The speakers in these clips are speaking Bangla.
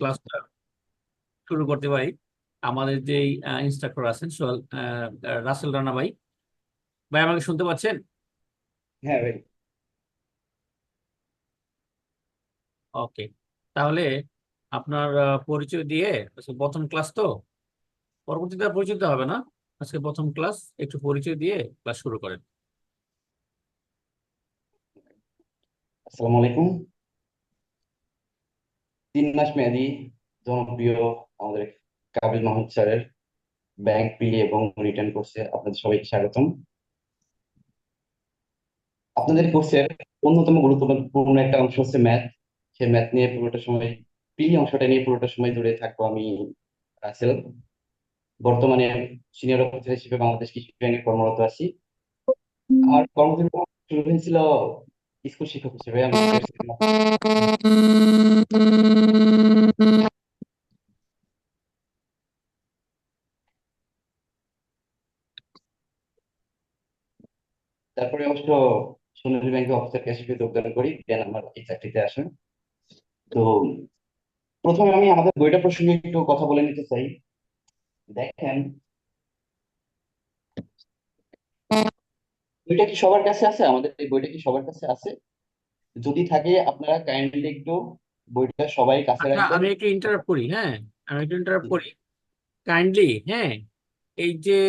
ক্লাসটা শুরু করতে পারি। আমাদের যে ইনস্ট্রাক্টর আছেন রাসেল রানা ভাই। ভাই আমাকে শুনতে পাচ্ছেন? হ্যাঁ ভাই। ওকে, তাহলে আপনার পরিচয় দিয়ে, আজকে প্রথম ক্লাস তো, পরবর্তীতে আর পরিচয় দিতে হবে না। আজকে প্রথম ক্লাস, একটু পরিচয় দিয়ে ক্লাস শুরু করেন। আসসালামু আলাইকুম। 3 মাস মেয়াদী জনপ্রিয় আমাদের কাবিল মাহমুদ স্যারের ব্যাংক প্রিলি এবং রিটার্ন কোর্সে আপনাদের সবাইকে স্বাগতম। আপনাদের কোর্সের অন্যতম গুরুত্বপূর্ণ একটা অংশ হচ্ছে ম্যাথ। সেই ম্যাথ নিয়ে পুরোটা সময়, প্রিলি অংশটা নিয়ে পুরোটা সময় জুড়ে থাকবো আমি, রাসেল। বর্তমানে সিনিয়র অফিসার হিসেবে বাংলাদেশ কৃষি ব্যাংকে কর্মরত আছি। আমার কর্মজীবন শুরু হয়েছিল স্কুল শিক্ষক হিসেবে। আমি তারপরে অবশ্য সোনালী ব্যাংকে অফিসার হিসেবে যোগদান করি, দেন আমার এই চাকরিতে আসে। তো প্রথমে আমি আমাদের বইটা প্রসঙ্গে একটু কথা বলে নিতে চাই। দেখেন, বইটা কি সবার কাছে আছে? আমাদের এই বইটা কি সবার কাছে আছে? যদি থাকে আপনারা কাইন্ডলি একটু বইটা সবাই কাছে আচ্ছা, রাখবেন। আমি একটু ইন্টারাপ্ট করি। হ্যাঁ, আমি একটু ইন্টারাপ্ট করি কাইন্ডলি। হ্যাঁ, এই যে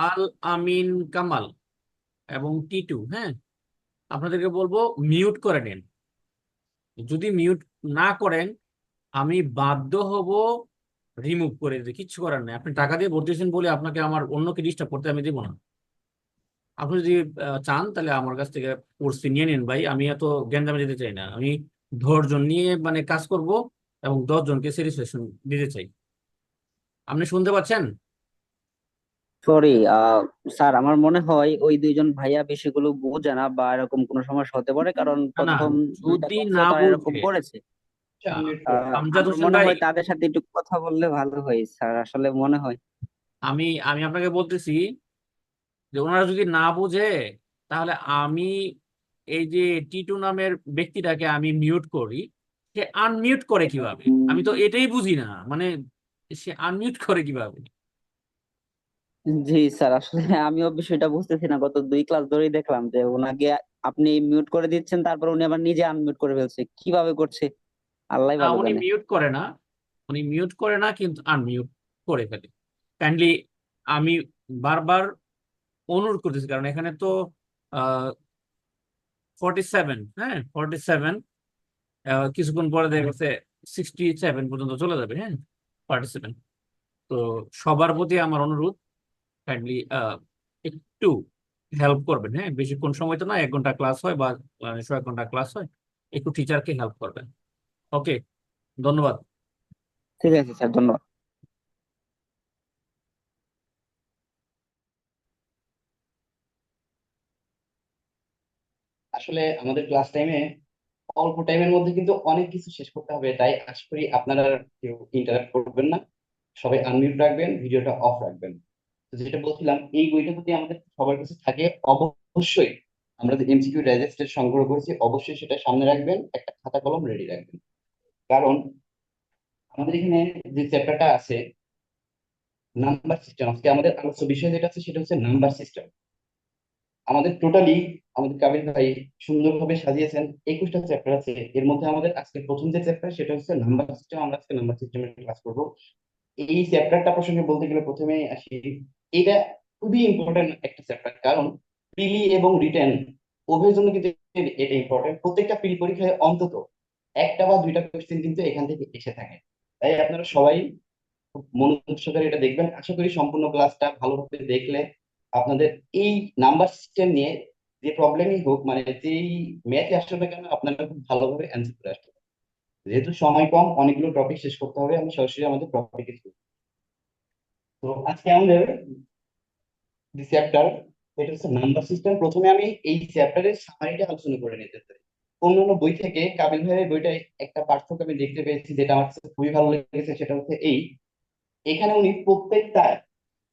আল আমিন কামাল এবং টিটু, হ্যাঁ, আপনাদেরকে বলবো মিউট করে নেন। যদি মিউট না করেন, আমি বাধ্য হব রিমুভ করে দিতে। কিচ্ছু করার নেই, আপনি টাকা দিয়ে ভর্তিছেন বলে আপনাকে আমার অন্যকে ডিস্টার্ব করতে আমি দেবো না। আপনি যদি চান তাহলে আমার কাছ থেকে কোর্সটি নিয়ে নিন ভাই। আমি এত গ্যাঞ্জামে যেতে চাই না। আমি 10 জন নিয়ে মানে কাজ করব এবং 10 জনকে স্যাটিসফ্যাকশন দিতে চাই। আপনি শুনতে পাচ্ছেন? সরি স্যার, আমার মনে হয় ওই দুইজন ভাইয়া বেশিগুলো বোঝে না বা এরকম কোনো সমস্যা হতে পারে, কারণ না না, প্রথম দুইটা যদি ক্লাসও না তারা এরকম বুঝে, করেছে। আমজাদ আমার হোসেন মনে ভাই, হয় তাদের সাথে একটু কথা বললে ভালো হয় স্যার, আসলে মনে হয়। আমি আমি আপনাকে বলতেছি যে ওনারা যদি না বুঝে, তাহলে আমি এই যে টিটু নামের ব্যক্তিটাকে আমি মিউট করি। সে আনমিউট করে কিভাবে? আমি তো এটাই বুঝি না, মানে সে আনমিউট করে কিভাবে? জি স্যার, আসলে আমিও বিষয়টা বুঝতেছি না। গত 2 ক্লাস ধরেই দেখলাম যে ওনাকে আপনি মিউট করে দিচ্ছেন, তারপর উনি আবার নিজে আনমিউট করে ফেলছে, কিভাবে করছে আল্লাহ না, ভালো উনি জানে। মিউট করে না। উনি মিউট করে না, কিন্তু আনমিউট করে ফেলে। কাইন্ডলি আমি বারবার অনুরোধ করতেছি, কারণ এখানে তো 47, হ্যাঁ 47, কিছুক্ষণ পরে দেখা গেছে 67 পর্যন্ত চলে যাবে। হ্যাঁ, 47। তো সবার প্রতি আমার অনুরোধ, কাইন্ডলি একটু হেল্প করবেন। হ্যাঁ, বেশিক্ষণ সময় তো না, 1 ঘন্টা ক্লাস হয় বা 1.5 ঘন্টা ক্লাস হয়। একটু টিচারকে হেল্প করবেন। ওকে, ধন্যবাদ। ঠিক আছে স্যার, ধন্যবাদ। আসলে আমাদের ক্লাস টাইমে অল্প টাইমের মধ্যে কিন্তু অনেক কিছু শেষ করতে হবে, তাই আশা করি আপনারা কেউ ইন্টারাপ্ট করবেন না, সবাই আনমিউট রাখবেন, ভিডিওটা অফ রাখবেন। তো যেটা বলছিলাম, এই বইটা যদি আমাদের সবার কাছে থাকে, অবশ্যই আমরা যে এমসিকিউ ডাইজেস্টের সংগ্রহ করেছি অবশ্যই সেটা সামনে রাখবেন, একটা খাতা কলম রেডি রাখবেন। কারণ আমাদের এখানে যে চ্যাপ্টারটা আছে নাম্বার সিস্টেম, আজকে আমাদের আলোচ্য বিষয় যেটা আছে সেটা হচ্ছে নাম্বার সিস্টেম। আমাদের টোটালি আমাদের কাবিল ভাই সুন্দরভাবে সাজিয়েছেন 21টা চ্যাপ্টার আছে। এর মধ্যে আমাদের আজকে প্রথম যে চ্যাপ্টার সেটা হচ্ছে নাম্বার সিস্টেম। আমরা আজকে নাম্বার সিস্টেমের ক্লাস করবো। এই চ্যাপ্টারটা প্রসঙ্গে বলতে গেলে প্রথমে আসি, এটা খুবই ইম্পর্টেন্ট একটা চ্যাপ্টার। কারণ প্রিলি এবং রিটেন উভয়ের জন্য কিন্তু এটা ইম্পর্টেন্ট। প্রত্যেকটা প্রিলি পরীক্ষায় অন্তত একটা বা দুইটা কোশ্চেন কিন্তু এখান থেকে এসে থাকে। তাই আপনারা সবাই খুব মনোযোগ সহকারে এটা দেখবেন। আশা করি সম্পূর্ণ ক্লাসটা ভালোভাবে দেখলে আপনাদের এই নাম্বার সিস্টেম নিয়ে যে প্রবলেমই হোক, মানে যেই ম্যাথে আসবে না কেন, আপনারা খুব ভালোভাবে অ্যান্সার করে আসতে পারবেন। যেহেতু সময় কম, অনেকগুলো টপিক শেষ করতে হবে, আমি সরাসরি আমাদের টপিকে। তো আজকে আমাদের যে চ্যাপ্টার, এটা হচ্ছে নাম্বার সিস্টেম। প্রথমে আমি এই চ্যাপ্টারের সামারিটা আলোচনা করে নিতে চাই। অন্যান্য বই থেকে কাবিল ভাইয়ের বইটায় একটা পার্থক্য আমি দেখতে পেয়েছি, যেটা আমার কাছে খুবই ভালো লেগেছে। সেটা হচ্ছে এই, এখানে উনি প্রত্যেকটা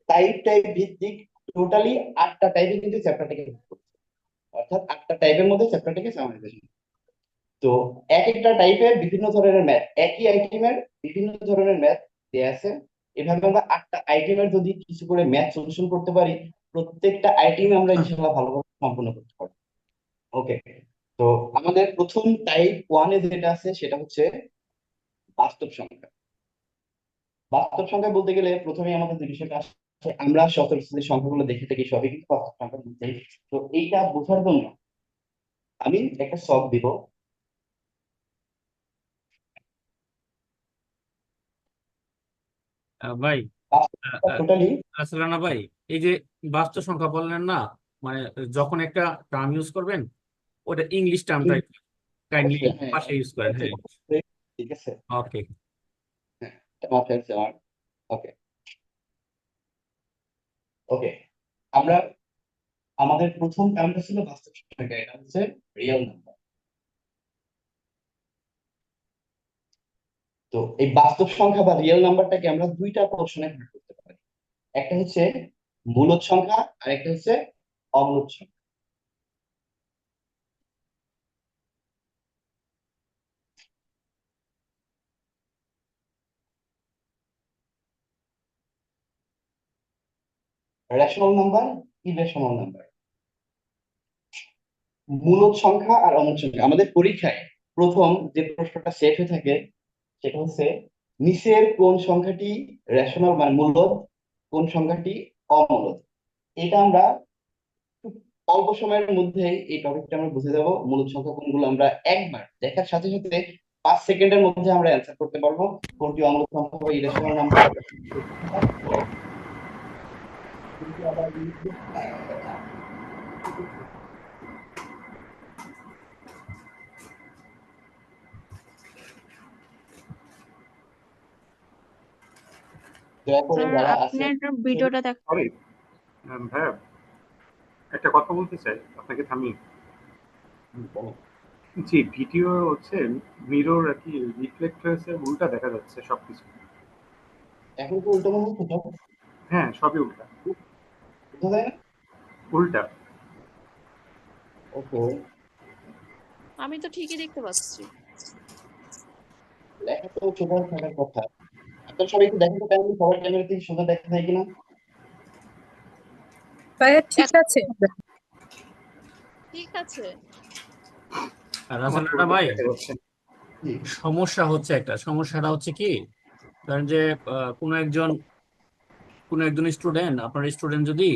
টাইপ ভিত্তিক টোটালি 8টা টাইপে কিন্তু চ্যাপ্টারটাকে ভাগ করেছে। অর্থাৎ 8টা টাইপের মধ্যে চ্যাপ্টারটাকে সামারাইজেশন। তো এক একটা টাইপের বিভিন্ন ধরনের ম্যাথ, একই আইটেমের বিভিন্ন ধরনের ম্যাথ দেয়া আছে। এভাবে আমরা 8টা আইটেমের যদি কিছু করে ম্যাথ সলিউশন করতে পারি, প্রত্যেকটা আইটেমে আমরা ইনশাআল্লাহ ভালোভাবে সম্পূর্ণ করতে পারবো। ওকে, তো আমাদের প্রথম টাইপ 1-এ যেটা আছে সেটা হচ্ছে বাস্তব সংখ্যা। বাস্তব সংখ্যা বলতে গেলে প্রথমেই আমাদের যে বিষয়টা আসে, আমরা সচরাচর যে সংখ্যাগুলো দেখে থাকি সবই কিন্তু বাস্তব সংখ্যার মধ্যেই। তো এইটা বোঝার জন্য আমি একটা সলভ দিব। ভাই, বাস্তব সংখ্যা টোটালি আসলে রানা ভাই, এই যে বাস্তব সংখ্যা বললেন না, মানে যখন একটা টার্ম ইউজ করবেন ওটা ইংলিশ টার্মটা কাইন্ডলি অবশ্যই, হ্যাঁ, পাশে ইউজ করেন। হ্যাঁ, ঠিক আছে, ওকে। হ্যাঁ, এটা মাথায় আছে আমার। ওকে, ওকে, আমরা আমাদের প্রথম টার্মটা ছিল বাস্তব সংখ্যা, এটা হচ্ছে রিয়েল নাম্বার। তো এই বাস্তব সংখ্যা বা রিয়েল নাম্বারটাকে আমরা দুইটা পোর্শনে ভাগ করতে পারি। একটা হচ্ছে মূলদ সংখ্যা আর একটা হচ্ছে অমূলদ সংখ্যা। Rational number, irrational number. মূলদ সংখ্যা আর অমূলদ সংখ্যা, আমাদের পরীক্ষায় প্রথম যে প্রশ্নটা সেট হয়ে থাকে সেটা হচ্ছে নিচের কোন সংখ্যাটি রেশনাল মানে মূলদ, কোন সংখ্যাটি অমূলদ। এটা আমরা খুব অল্প সময়ের মধ্যে এই টপিকটা আমরা বুঝে যাব। মূলদ সংখ্যা কোনগুলো আমরা একবার দেখার সাথে সাথে 5 সেকেন্ডের মধ্যে আমরা অ্যান্সার করতে পারবো, কোনটি অমূলদ সংখ্যা বা ইরেশনাল নাম্বার। কিন্তু আবার দয়া করে স্যার যারা আছে আপনার ভিডিওটা দেখ সরি ভাইয়া, একটা কথা বলতে চাই আপনাকে থামিয়ে। বলো। জি, ভিডিও হচ্ছে মিরর আর কি রিফ্লেক্ট হয়েছে, উল্টা দেখা যাচ্ছে সবকিছু। এখন তো উল্টো মনে হচ্ছে তো, হ্যাঁ, সবই উল্টা বোঝা যায় না। উল্টা। ওকে, আমি তো ঠিকই দেখতে পাচ্ছি। লেখা তো সোজা থাকার কথা। আপনারা সবাই একটু দেখেন তো কাইন্ডলি সবার ক্যামেরা থেকে সোজা দেখা যায় কিনা। ভাইয়া ঠিক এক- আছে। ঠিক আছে। আর আমার আসলে রানা পুরোটা ভাই, দেখা যাচ্ছে না। জি, সমস্যাটা হচ্ছে কি, ধরেন যে কোনো একজন স্টুডেন্ট, আপনার স্টুডেন্ট যদি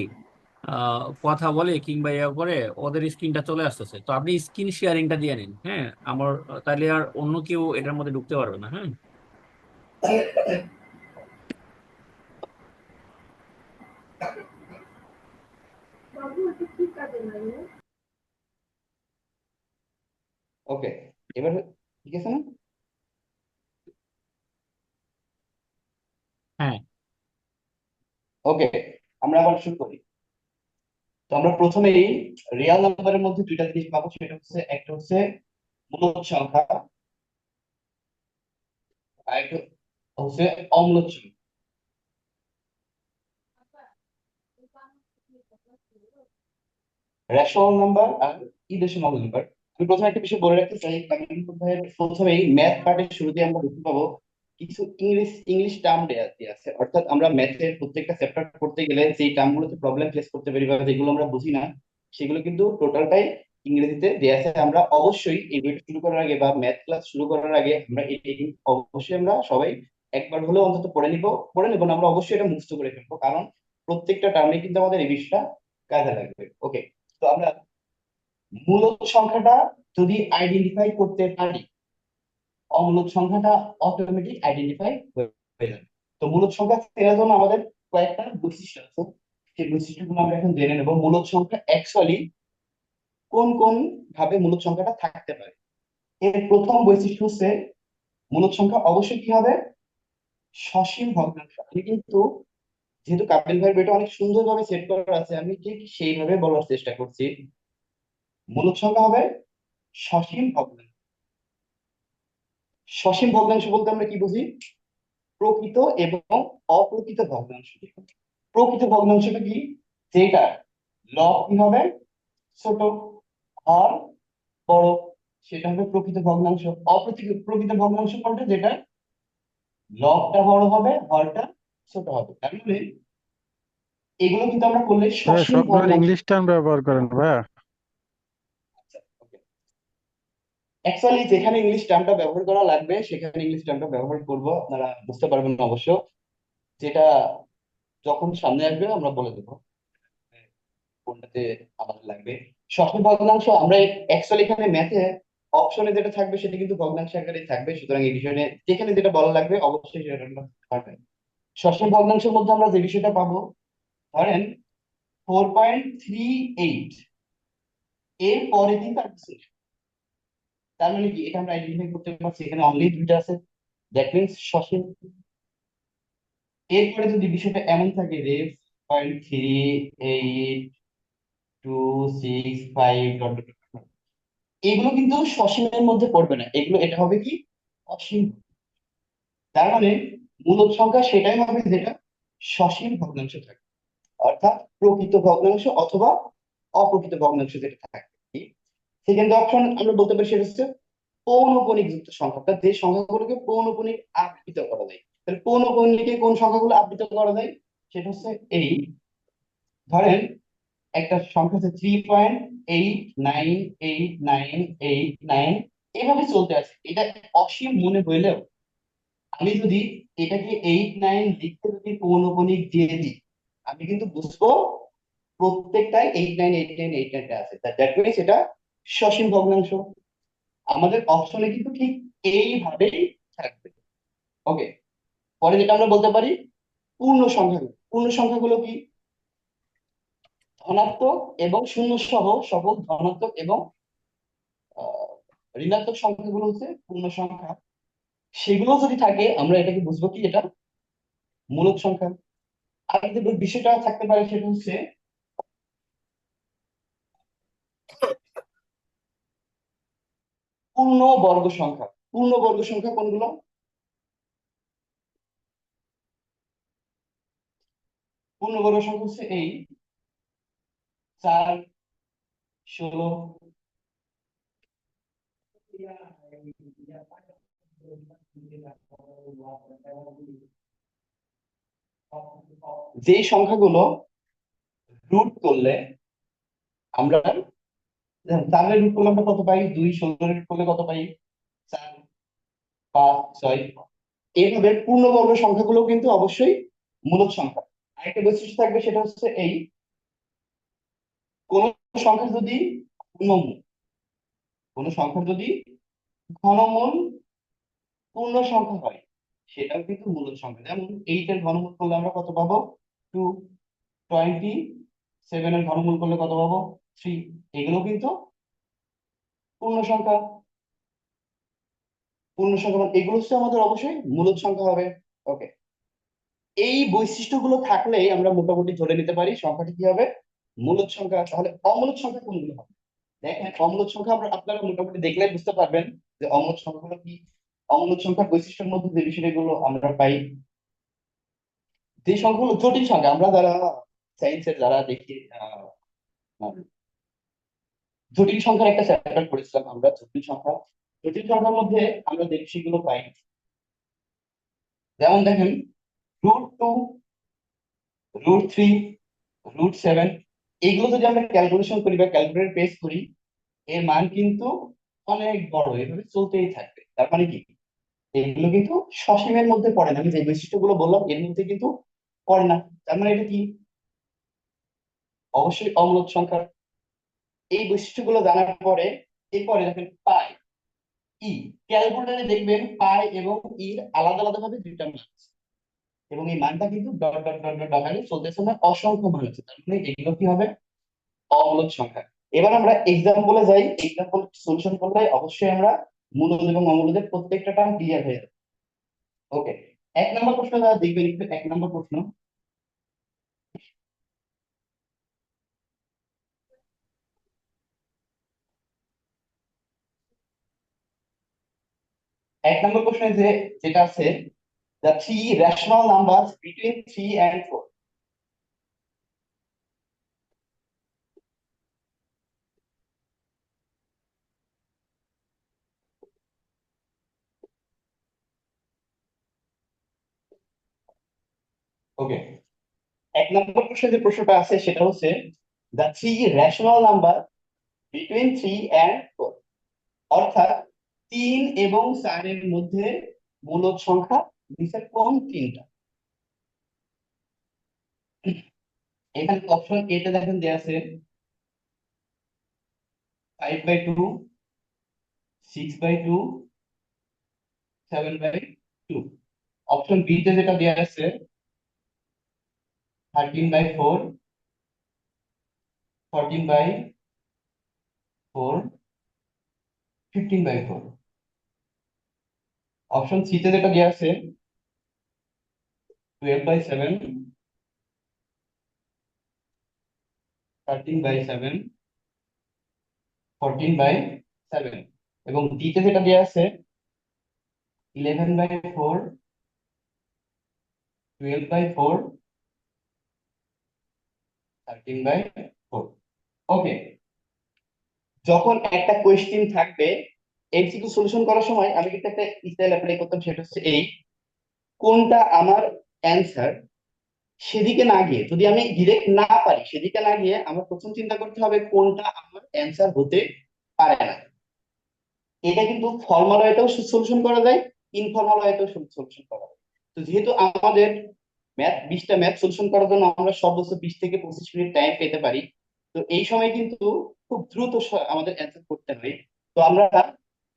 কথা বলে কিংবা ইয়া করে, ওদের স্ক্রিনটা চলে আসতেছে, তো আপনি স্ক্রিন শেয়ারিংটা দিয়ে নিন। হ্যাঁ, আমার তাহলে আর অন্য কেউ এটার মধ্যে ঢুকতে পারবে না। হ্যাঁ, ওকে, এবার ঠিক আছে না। হ্যাঁ, ওকে, আমরা আবার শুরু করি। তো আমরা প্রথমেই রিয়েল নাম্বারের মধ্যে দুইটা জিনিস পাবো, সেটা হচ্ছে একটা হচ্ছে মূলদ সংখ্যা আর একটা হচ্ছে অমূলদ সংখ্যা। রেশনাল নাম্বার আর ইরেশনাল নাম্বার। আমি প্রথমে একটা বিষয় বলে রাখতে চাই, প্রথমেই ম্যাথ পার্টের শুরুতে আমরা দেখতে পাবো কিছু ইংলিশ ইংলিশ টার্ম দেয়া আছে। অর্থাৎ আমরা ম্যাথের প্রত্যেকটা চ্যাপ্টার করতে গেলে যেই টার্মগুলোতে প্রবলেম ফেস করতে পারি বা যেগুলো আমরা বুঝি না, সেগুলো কিন্তু টোটালটাই ইংরেজিতে দেয়া আছে। আমরা অবশ্যই এই বইটা শুরু করার আগে বা ম্যাথ ক্লাস শুরু করার আগে আমরা এটি কিন্তু অবশ্যই আমরা সবাই একবার হলেও অন্তত পড়ে নিব না, আমরা অবশ্যই এটা মুখস্থ করে ফেলবো, কারণ প্রত্যেকটা টার্মে কিন্তু আমাদের এই বিষয়টা কাজে লাগবে। ওকে, তো আমরা মূলদ সংখ্যাটা যদি আইডেন্টিফাই করতে পারি, অমূলদ সংখ্যাটা অটোমেটিক আইডেন্টিফাই হয়ে যাবে। তো মূলদ সংখ্যা চেনার জন্য আমাদের কয়েকটা বৈশিষ্ট্য আছে, সেই বৈশিষ্ট্যগুলো আমরা এখন জেনে নেব। মূলদ সংখ্যা অ্যাকচুয়ালি কোন কোন ভাবে মূলদ সংখ্যাটা থাকতে পারে। এর প্রথম বৈশিষ্ট্য হচ্ছে মূলদ সংখ্যা অবশ্যই কি হবে, সসীম ভগ্নাংশ। আমি কিন্তু যেহেতু কাপিল ভাইয়ের বইটা অনেক সুন্দরভাবে সেট করা আছে, আমি ঠিক সেইভাবে বলার চেষ্টা করছি। মূলদ সংখ্যা হবে সসীম ভগ্নাংশ। সসীম ভগ্নাংশ বলতে আমরা কি বুঝি, প্রকৃত এবং অপ্রকৃত ভগ্নাংশ। প্রকৃত ভগ্নাংশটা কি, যেটা লব কি হবে, ছোট, হর বড়, সেটা হবে প্রকৃত ভগ্নাংশ। প্রকৃত ভগ্নাংশ কোনটা, যেটা লবটা বড় হবে হরটা ছোট হবে। তার মানে এগুলো কিন্তু আমরা করলে ভাইয়া সসীম সবগুলোর ভগ্নাংশ। ইংলিশ টার্ম ব্যবহার করেন ভাইয়া। অ্যাকচুয়ালি যেখানে ইংলিশ টার্মটা ব্যবহার করা লাগবে সেখানে ইংলিশ টার্মটা ব্যবহার করব, আপনারা বুঝতে পারবেন না অবশ্য। যেটা যখন সামনে আসবে আমরা বলে দেবো কোনটাতে আমাদের লাগবে। সসীম ভগ্নাংশ আমরা অ্যাকচুয়ালি এখানে ম্যাথে অপশনে যেটা থাকবে সেটা কিন্তু ভগ্নাংশ আকারেই থাকবে, সুতরাং এই বিষয়ে যেখানে যেটা বলা লাগবে অবশ্যই সেটা আমরা পারবেন। সসীম ভগ্নাংশের মধ্যে আমরা যে বিষয়টা পাবো, ধরেন 4.38 এর পরে কিন্তু আর কিছু নেই। তার মানে কি, এটা আমরা আইডেন্টিফাই করতে পারছি এখানে অনলি দুইটা আছে, দ্যাট মিনস সসীম। এরপরে যদি বিষয়টা এমন থাকে যে 0.3826 এগুলো কিন্তু সসীমের মধ্যে পড়বে না, এগুলো এটা হবে কি অসীম। তার মানে মূলদ সংখ্যা সেটাই হবে যেটা সসীম ভগ্নাংশ থাকে, অর্থাৎ প্রকৃত ভগ্নাংশ অথবা অপ্রকৃত ভগ্নাংশ যেটা থাকে। সেকেন্ড অপশন আমরা বলতে পারি সেটা হচ্ছে পৌনঃপুনিক যুক্ত সংখ্যা, অর্থাৎ যে সংখ্যাগুলোকে পৌনঃপুনিক আবৃত করা যায়। তাহলে পৌনঃপুনিকে কোন সংখ্যাগুলো আবৃত করা যায়, সেটা হচ্ছে এই, ধরেন একটা সংখ্যা হচ্ছে 3.898989, এভাবে চলতে আছে। এটা অসীম মনে হইলেও আমি যদি এটাকে 89 লিখতে যদি পৌনঃপুনিক দিয়ে দিই, আমি কিন্তু বুঝবো প্রত্যেকটাই 89 89 89 আছে, দ্যাট মিনস এটা সসীম ভগ্নাংশ। আমাদের অপশনে কিন্তু ঠিক এইভাবেই থাকবে। ওকে, পরে যেটা আমরা বলতে পারি পূর্ণ সংখ্যাগুলো। পূর্ণ সংখ্যাগুলো কি, ধনাত্মক এবং শূন্য সহ সকল ধনাত্মক এবং আহ, ঋণাত্মক সংখ্যাগুলো হচ্ছে পূর্ণ সংখ্যা। সেগুলো যদি থাকে আমরা এটাকে বুঝবো কি, এটা মূলদ সংখ্যা। আর যে বিষয়টা থাকতে পারে সেটা হচ্ছে পূর্ণ বর্গ সংখ্যা। পূর্ণ বর্গ সংখ্যা কোনগুলো, পূর্ণ বর্গ সংখ্যা হচ্ছে এই 4, 16, যেই সংখ্যাগুলো রুট করলে আমরা, 4 রুট করলে আমরা কত পাই, 2, 16 রুট করলে কত পাই, 4, 5, 6। এইভাবে পূর্ণবর্গ সংখ্যাগুলো কিন্তু অবশ্যই মূলদ সংখ্যা। আরেকটা বৈশিষ্ট্য থাকবে সেটা হচ্ছে এই, কোন সংখ্যা যদি ঘনমূল, কোন সংখ্যা যদি ঘনমূল পূর্ণ সংখ্যা হয় সেটাও কিন্তু মূলদ সংখ্যা। যেমন 8 এর ঘনমূল করলে আমরা কত পাবো, 2, 27 এর ঘনমূল করলে কত পাবো, 3। এগুলো কিন্তু পূর্ণ সংখ্যা। পূর্ণ সংখ্যা মানে এগুলো হচ্ছে আমাদের অবশ্যই মূলদ সংখ্যা হবে। ওকে, এই বৈশিষ্ট্যগুলো থাকলেই আমরা মোটামুটি ধরে নিতে পারি সংখ্যাটি কি হবে, মূলদ সংখ্যা। তাহলে অমূলদ সংখ্যা কোনগুলো হবে, দেখেন অমূলদ সংখ্যা আমরা আপনারা মোটামুটি দেখলে বুঝতে পারবেন যে অমূলদ সংখ্যাগুলো কি। অমূলদ সংখ্যার বৈশিষ্ট্যের মধ্যে যে বিষয়গুলো আমরা পাই, যে সংখ্যাগুলো জটিল সংখ্যা, আমরা যারা সায়েন্সের যারা দেখি জটিল সংখ্যার একটা চ্যাপ্টার পড়েছিলাম আমরা, জটিল সংখ্যা। জটিল সংখ্যার মধ্যে আমরা যে বিষয়গুলো পাই, যেমন দেখেন √2, √3, √7, এগুলো যদি আমরা ক্যালকুলেশন করি বা ক্যালকুলেটর পেস্ট করি, এর মান কিন্তু অনেক বড়, এভাবে চলতেই থাকবে। তার মানে কি, এগুলো কিন্তু সসীমের মধ্যে পড়ে না। আমি যে বৈশিষ্ট্যগুলো বললাম এর মধ্যে কিন্তু পড়ে না। তার মানে এটা কি, অবশ্যই অমূলদ সংখ্যা। এই বৈশিষ্ট্যগুলো জানার পরে এরপরে দেখেন পাই, ই, ক্যালকুলেটরে দেখবেন পাই এবং ইর আলাদা আলাদা ভাবে দুইটা মান আছে। এবং এই মানটা কিন্তু ডট ডট ডট ডট আকারে চলতেছে না, অসংখ্য মান আছে। তার মানে এগুলো কি হবে, অমূলদ সংখ্যা। এবার আমরা এক্সাম্পলে যাই, এক্সাম্পল সলিউশন করলে অবশ্যই আমরা মূলদ এবং অমূলদের প্রত্যেকটা টার্ম ক্লিয়ার হয়ে যাবে। ওকে, 1 নম্বর প্রশ্ন যারা দেখবেন একটু, 1 নম্বর প্রশ্ন, 1 নম্বর প্রশ্নে যে যেটা আছে, the three rational numbers between 3 and 4। ওকে, 1 নম্বর প্রশ্নে যে প্রশ্নটা আছে সেটা হচ্ছে the three rational number between 3 and 4, অর্থাৎ 3 এবং 4 এর মধ্যে মূলদ সংখ্যা নিচের কোন তিনটা। এখানে অপশন এ তে দেখেন দেয়া আছে 5/2, 6/2, 7/2। অপশন বি তে যেটা দেয়া আছে 13/4, 14/4, 15/4। অপশন সি তে যেটা দেয়া আছে 12/7, 13/7, 14/7। এবং ডি তে যেটা দেয়া আছে 11/4, 12/4, 13/4। ওকে, যখন একটা কোয়েশ্চেন থাকবে এমসিকিউ সলিউশন করার সময় আমি কিন্তু একটা স্টাইল অ্যাপ্লাই করতাম, সেটা হচ্ছে এই কোনটা আমার অ্যান্সার সেদিকে না গিয়ে, যদি আমি ডিরেক্ট না পারি সেদিকে না গিয়ে আমার প্রথম চিন্তা করতে হবে কোনটা আমার অ্যান্সার হতে পারে না। এটা কিন্তু ফর্মাল ওয়েতেও সলিউশন করা যায়, ইনফর্মাল ওয়েতেও সলিউশন করা যায়। তো যেহেতু আমাদের 20টা ম্যাথ সলিউশন করার জন্য আমরা সর্বোচ্চ 20 থেকে 25 মিনিট টাইম পেতে পারি, তো এই সময় কিন্তু খুব দ্রুত আমাদের অ্যান্সার করতে হয়। তো আমরা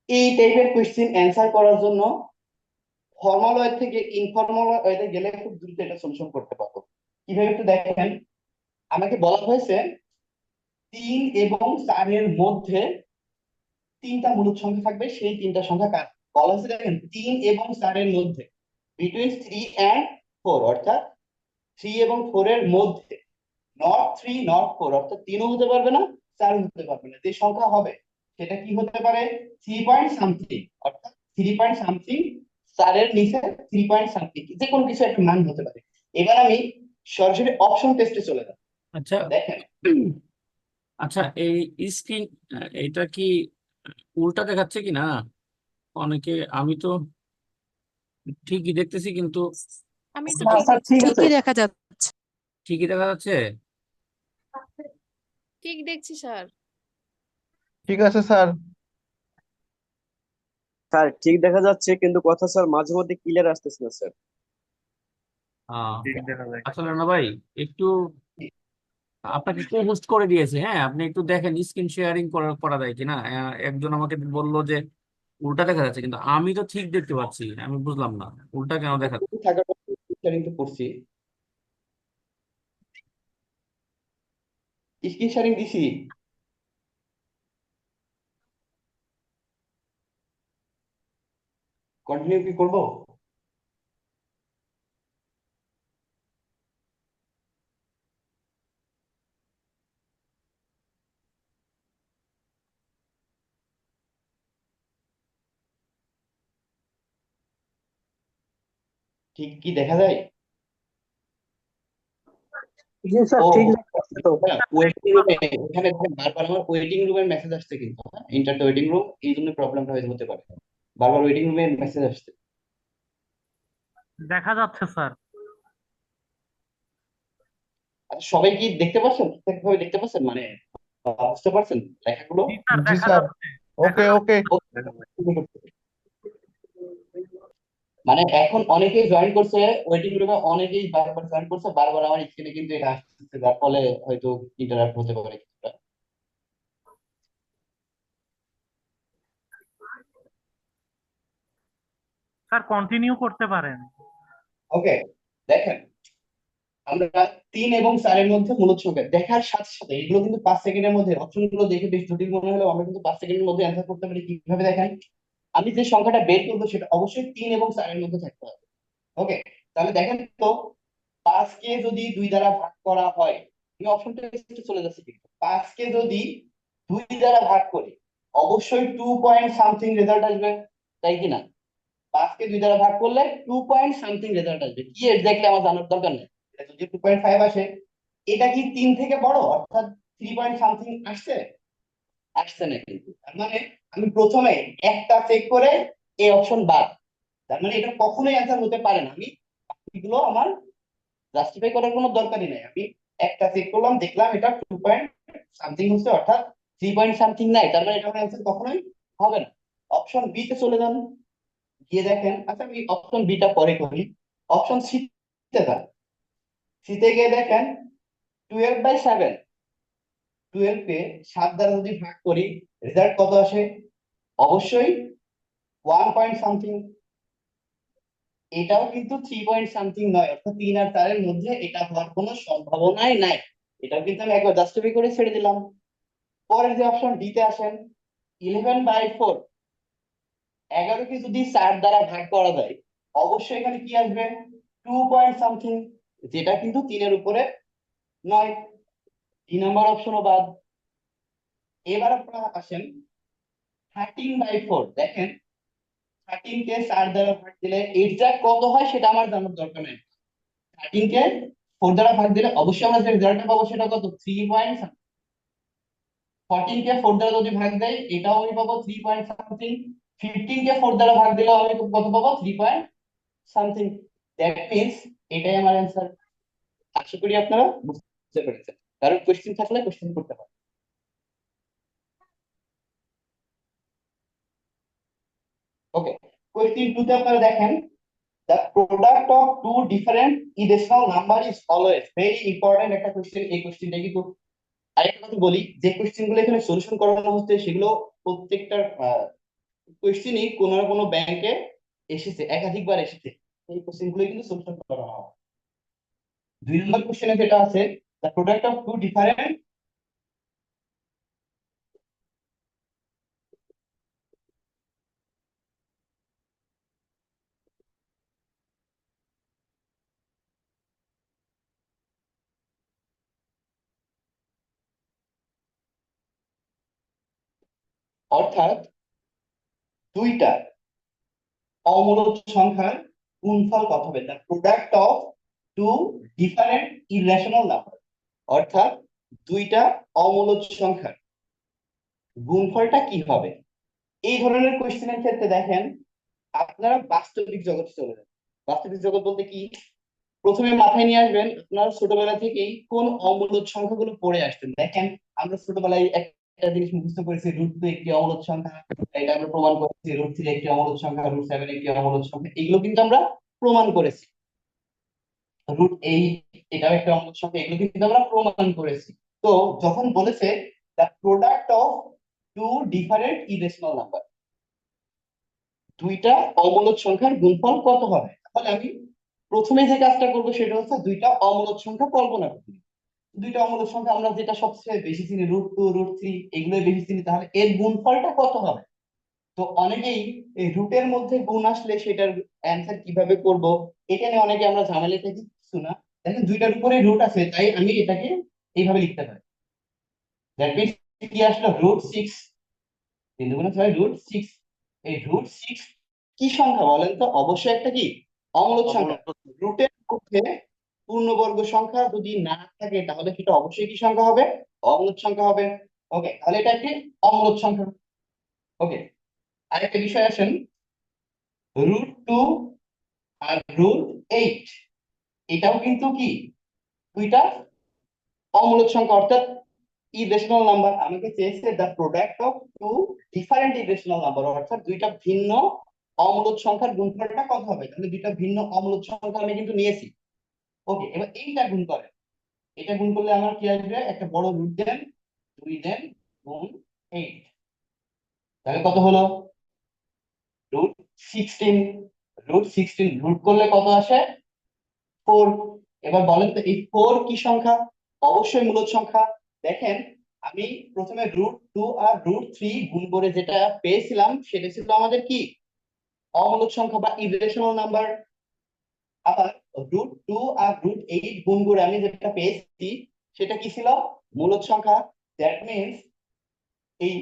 এই টাইপের কোয়েশ্চেন অ্যান্সার করার জন্য ফর্মাল ওয়ে থেকে ইনফর্মাল ওয়েতে গেলে খুব দ্রুত এটা সলিউশন করতে পারবো। কিভাবে একটু দেখেন, আমাকে বলা হয়েছে 3 এবং 4 এর মধ্যে তিনটা মূলদ সংখ্যা থাকবে, সেই তিনটা সংখ্যা কার বলা হয়েছে দেখেন 3 এবং 4 এর মধ্যে, বিটুইন 3 and 4, অর্থাৎ 3 এবং 4 এর মধ্যে, নট 3 নট 4, অর্থাৎ 3ও হতে পারবে না 4ও হতে পারবে না, যে সংখ্যা হবে সেটা কি হতে পারে 3 পয়েন্ট সামথিং, অর্থাৎ 3 পয়েন্ট সামথিং, 4 এর নিচে 3 পয়েন্ট সামথিং, যে কোনো কিছু একটা মান হতে পারে। এবার আমি সরাসরি অপশন টেস্টে চলে যাব। আচ্ছা দেখেন আচ্ছা, এই স্ক্রিন এটা কি উল্টা দেখাচ্ছে কি না? অনেকে, আমি তো ঠিকই দেখতেছি কিন্তু আমি তো স্যার ঠিক আছে। ঠিকই দেখা যাচ্ছে। ঠিকই দেখা যাচ্ছে। ঠিক দেখছি স্যার। ঠিক আছে স্যার। স্যার ঠিক দেখা যাচ্ছে কিন্তু কথা স্যার মাঝে মধ্যে ক্লিয়ার আসতেছে না স্যার। আহ ঠিক দেখা যায়। আসলে না ভাই, একটু আপনাকে কে হোস্ট করে দিয়েছে? হ্যাঁ, আপনি একটু দেখেন স্ক্রিন শেয়ারিং করা যায় কিনা। একজন আমাকে বললো যে উল্টা দেখা যাচ্ছে, কিন্তু আমি তো ঠিক দেখতে পাচ্ছি। আমি বুঝলাম না উল্টা কেন দেখাচ্ছে। থাকার শেয়ারিং তো করছি, স্ক্রিন শেয়ারিং দিছি। কন্টিনিউ কি করব? ঠিক কি দেখা যায়? জি স্যার, ও ঠিক দেখা যাচ্ছে তো। ওয়েটিং রুমে, এখানে দেখেন বারবার আমার ওয়েটিং রুমের মেসেজ আসছে, কিন্তু ইন্টার দ্য ওয়েটিং রুম, এই জন্য প্রবলেমটা হতে পারে, বারবার ওয়েটিং রুমের মেসেজ আসছে। দেখা যাচ্ছে স্যার। আচ্ছা, সবাই কি দেখতে পাচ্ছেন, ঠিকঠাকভাবে দেখতে পাচ্ছেন, মানে বুঝতে পারছেন লেখাগুলো? জি স্যার, জি দেখা স্যার। যাচ্ছে। ওকে ওকে। মানে এখন অনেকেই জয়েন করছে ওয়েটিং রুমে, অনেকেই বারবার জয়েন করছে, বারবার আমার স্ক্রিনে কিন্তু এটা আসছে, যার ফলে হয়তো ইন্টারাপ্ট হতে পারে কিছুটা। স্যার কন্টিনিউ করতে পারেন। ওকে, দেখেন আমরা 3 এবং 4 এর মধ্যে মূলদ সংখ্যা দেখার সাথে সাথে এগুলো কিন্তু 5 সেকেন্ডের মধ্যে, অপশনগুলো দেখে বেশ জটিল মনে হলেও আমরা কিন্তু 5 সেকেন্ডের মধ্যে অ্যান্সার করতে পারি। কিভাবে দেখেন, আমি যে সংখ্যাটা বের করবো সেটা অবশ্যই 3 এবং 4 এর মধ্যে থাকতে হবে। ওকে, তাহলে দেখেন তো 5 কে যদি 2 দ্বারা ভাগ করা হয়, আমি অপশন টেস্টে চলে যাচ্ছি, কিন্তু 5 কে যদি 2 দ্বারা ভাগ করি অবশ্যই 2 পয়েন্ট সামথিং রেজাল্ট আসবে, তাই কি না? 5 কে 2 দ্বারা ভাগ করলে 2 পয়েন্ট সামথিং রেজাল্ট আসবে, কি এক্স্যাক্টলি আমার জানার দরকার নেই। এটা যদি 2.5 আসে, এটা কি 3 থেকে বড়, অর্থাৎ 3 পয়েন্ট সামথিং আসছে? আসছে না, কিন্তু তার মানে আমি প্রথমে একটা চেক করে এই অপশন বাদ, তার মানে এটা কখনোই অ্যান্সার হতে পারে না। আমি বাকিগুলো আমার জাস্টিফাই করার কোনো দরকারই নাই। আমি একটা চেক করলাম, দেখলাম এটা 2 পয়েন্ট সামথিং হচ্ছে, অর্থাৎ 3 পয়েন্ট সামথিং নাই, তার মানে এটা অ্যান্সার কখনোই হবে না। অপশন বি তে চলে যান, গিয়ে দেখেন, আচ্ছা আমি অপশন বিটা পরে করি, অপশন সি তে যান, সিতে গিয়ে দেখেন 12/7, 12 কে 7 দ্বারা যদি ভাগ করি রেজাল্ট কত আসে? অবশ্যই 1 পয়েন্ট সামথিং। এটাও কিন্তু 3 পয়েন্ট সামথিং নয়, অর্থাৎ 3 আর 4 এর মধ্যে এটা হওয়ার কোনো সম্ভাবনাই নাই। এটাও কিন্তু আমি একবার জাস্টিফাই করে ছেড়ে দিলাম। পরের যে অপশন ডি তে আসেন, 11/4, 11 কে যদি 4 দ্বারা ভাগ করা যায় অবশ্যই এখানে কি আসবে? 2 পয়েন্ট সামথিং, যেটা কিন্তু 3 এর উপরে নয়। 3 নম্বর অপশনও বাদ। এবার আপনারা আসেন 13/4, দেখেন 13 কে 4 দ্বারা ভাগ দিলে এক্সাক্ট কত হয় সেটা আমার জানার দরকার নেই। 13 কে 4 দ্বারা ভাগ দিলে অবশ্যই আমরা যে রেজাল্টটা পাবো সেটা কত? 3 পয়েন্ট। 14 কে 4 দ্বারা যদি ভাগ দেয় এটাও আমি পাবো 3 পয়েন্ট সামথিং। 15 কে 4 দ্বারা ভাগ দিলেও আমি কত পাবো? 3 পয়েন্ট সামথিং। দ্যাট মিন্স এটাই আমার অ্যান্সার। আশা করি আপনারা বুঝতে পেরেছেন। কারণ কোশ্চেন থাকলে কোশ্চেন করতে পারে। ওকে, কোশ্চেন 2 তে আপনারা দেখেন, the product of two different irrational number is always, very important একটা কোশ্চেন। এই কোশ্চেনটা কিন্তু আরেকটা কথা বলি, যে কোশ্চেন গুলো এখানে সলিউশন করানো হচ্ছে সেগুলো প্রত্যেকটা কোশ্চেনই কোনো না কোনো ব্যাংকে এসেছে, একাধিকবার এসেছে। এই কোশ্চেন গুলো কিন্তু সলিউশন করানো হয়। 2 নম্বর কোশ্চেনে যেটা আছে, the product of two different, অর্থাৎ দুইটা অমূলদ সংখ্যার গুণফল কত হবে? the product of two different irrational number, অর্থাৎ দুইটা অমূলদ সংখ্যার গুণফলটা কি হবে? এই ধরনের কোশ্চেনের ক্ষেত্রে দেখেন, আপনারা বাস্তবিক জগতে চলে যান। বাস্তবিক জগৎ বলতে কি? প্রথমে মাথায় নিয়ে আসবেন আপনারা ছোটবেলা থেকেই কোন অমূলদ সংখ্যাগুলো পড়ে আসতেন। দেখেন, আমরা ছোটবেলায় একটা জিনিস মুখস্থ করেছি, √2 একটি অমূলদ সংখ্যা, এটা আমরা প্রমাণ করেছি। √3 একটি অমূলদ সংখ্যা, √7 একটি অমূলদ সংখ্যা, এগুলো কিন্তু আমরা প্রমাণ করেছি। √8 এটাও একটা অমূলদ সংখ্যা, এগুলো কিন্তু আমরা প্রমাণ করেছি। তো যখন বলেছে the product of two different irrational number, দুইটা অমূলদ সংখ্যার গুণফল কত হবে, তাহলে আমি প্রথমে যে কাজটা করবো সেটা হচ্ছে দুইটা অমূলদ সংখ্যা কল্পনা করতে। দুইটা অমূলদ সংখ্যা আমরা যেটা সবচেয়ে বেশি চিনি, √2, √3, এগুলোই বেশি চিনি, তাহলে এর গুণফলটা কত হবে? তো অনেকেই এই রুটের মধ্যে গুণ আসলে সেটার অ্যান্সার কিভাবে করব এটা নিয়ে অনেকে আমরা ঝামেলা থেকে কিছু না। দেখেন দুইটার উপরে রুট আছে, তাই আমি এটাকে এইভাবে লিখতে পারি। দ্যাট মিন্স কি আসলো? √6, 3 দুগুণে 6, √6। এই √6 কি সংখ্যা বলেন তো? অবশ্যই একটা কি অমূলদ সংখ্যা। রুটের মধ্যে পূর্ণবর্গ সংখ্যা যদি না থাকে তাহলে সেটা অবশ্যই কি সংখ্যা হবে? অমূলদ সংখ্যা হবে। ওকে, তাহলে এটা একটি অমূলদ সংখ্যা। ওকে, আরেকটা বিষয় আসেন, √2 আর √8, এটাও কিন্তু কি দুইটা অমূলদ সংখ্যা, অর্থাৎ ইরেশনাল নাম্বার। আমাকে চেয়েছে the product of two different irrational number, অর্থাৎ দুইটা ভিন্ন অমূলদ সংখ্যার গুণফলটা কত হবে? তাহলে দুইটা ভিন্ন অমূলদ সংখ্যা আমি কিন্তু নিয়েছি। ওকে, এবার এইটা গুণ করে, এটা গুণ করলে আমার কি আসবে? একটা বড় রুট দেন, 2 দেন, গুণ 8, তাহলে কত হলো? √16। √16 রুট করলে কত আসে? 4। এবার বলেন তো এই 4 কি সংখ্যা? অবশ্যই মূলদ সংখ্যা। দেখেন, আমি প্রথমে √2 আর √3 গুণ করে যেটা পেয়েছিলাম সেটা ছিল আমাদের কি অমূলদ সংখ্যা বা ইরেশনাল নাম্বার। আবার √2 আর √8 গুণ করে আমি যেটা পেয়েছি সেটা কি ছিল? মূলদ সংখ্যা। দ্যাট মিন্স এই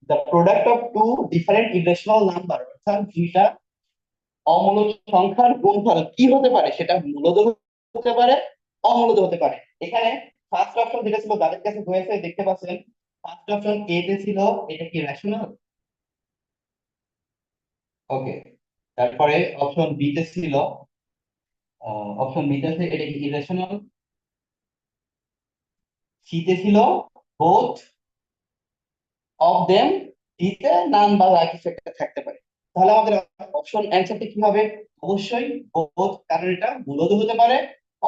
the product of two different irrational number, অর্থাৎ দুইটা অমূলদ সংখ্যার গুণফল কি হতে পারে? সেটা মূলদ হতে পারে, অমূলদ হতে পারে। এখানে ফার্স্ট অপশন যেটা ছিল যাদের কাছে হয়েছে দেখতে পাচ্ছেন, ফার্স্ট অপশন এ তে ছিল, এটা কি রেশনাল? ওকে, তারপরে অপশন বি তে ছিল অপশন বিতে আছে এটা কি ইরেশনাল, সিতে ছিল বোথ অফ দেম, ডিতে নান বা যা কিছু একটা থাকতে পারে। তাহলে আমাদের অপশন অ্যান্সারটা কি হবে? অবশ্যই বোথ, কারণ এটা মূলদ হতে পারে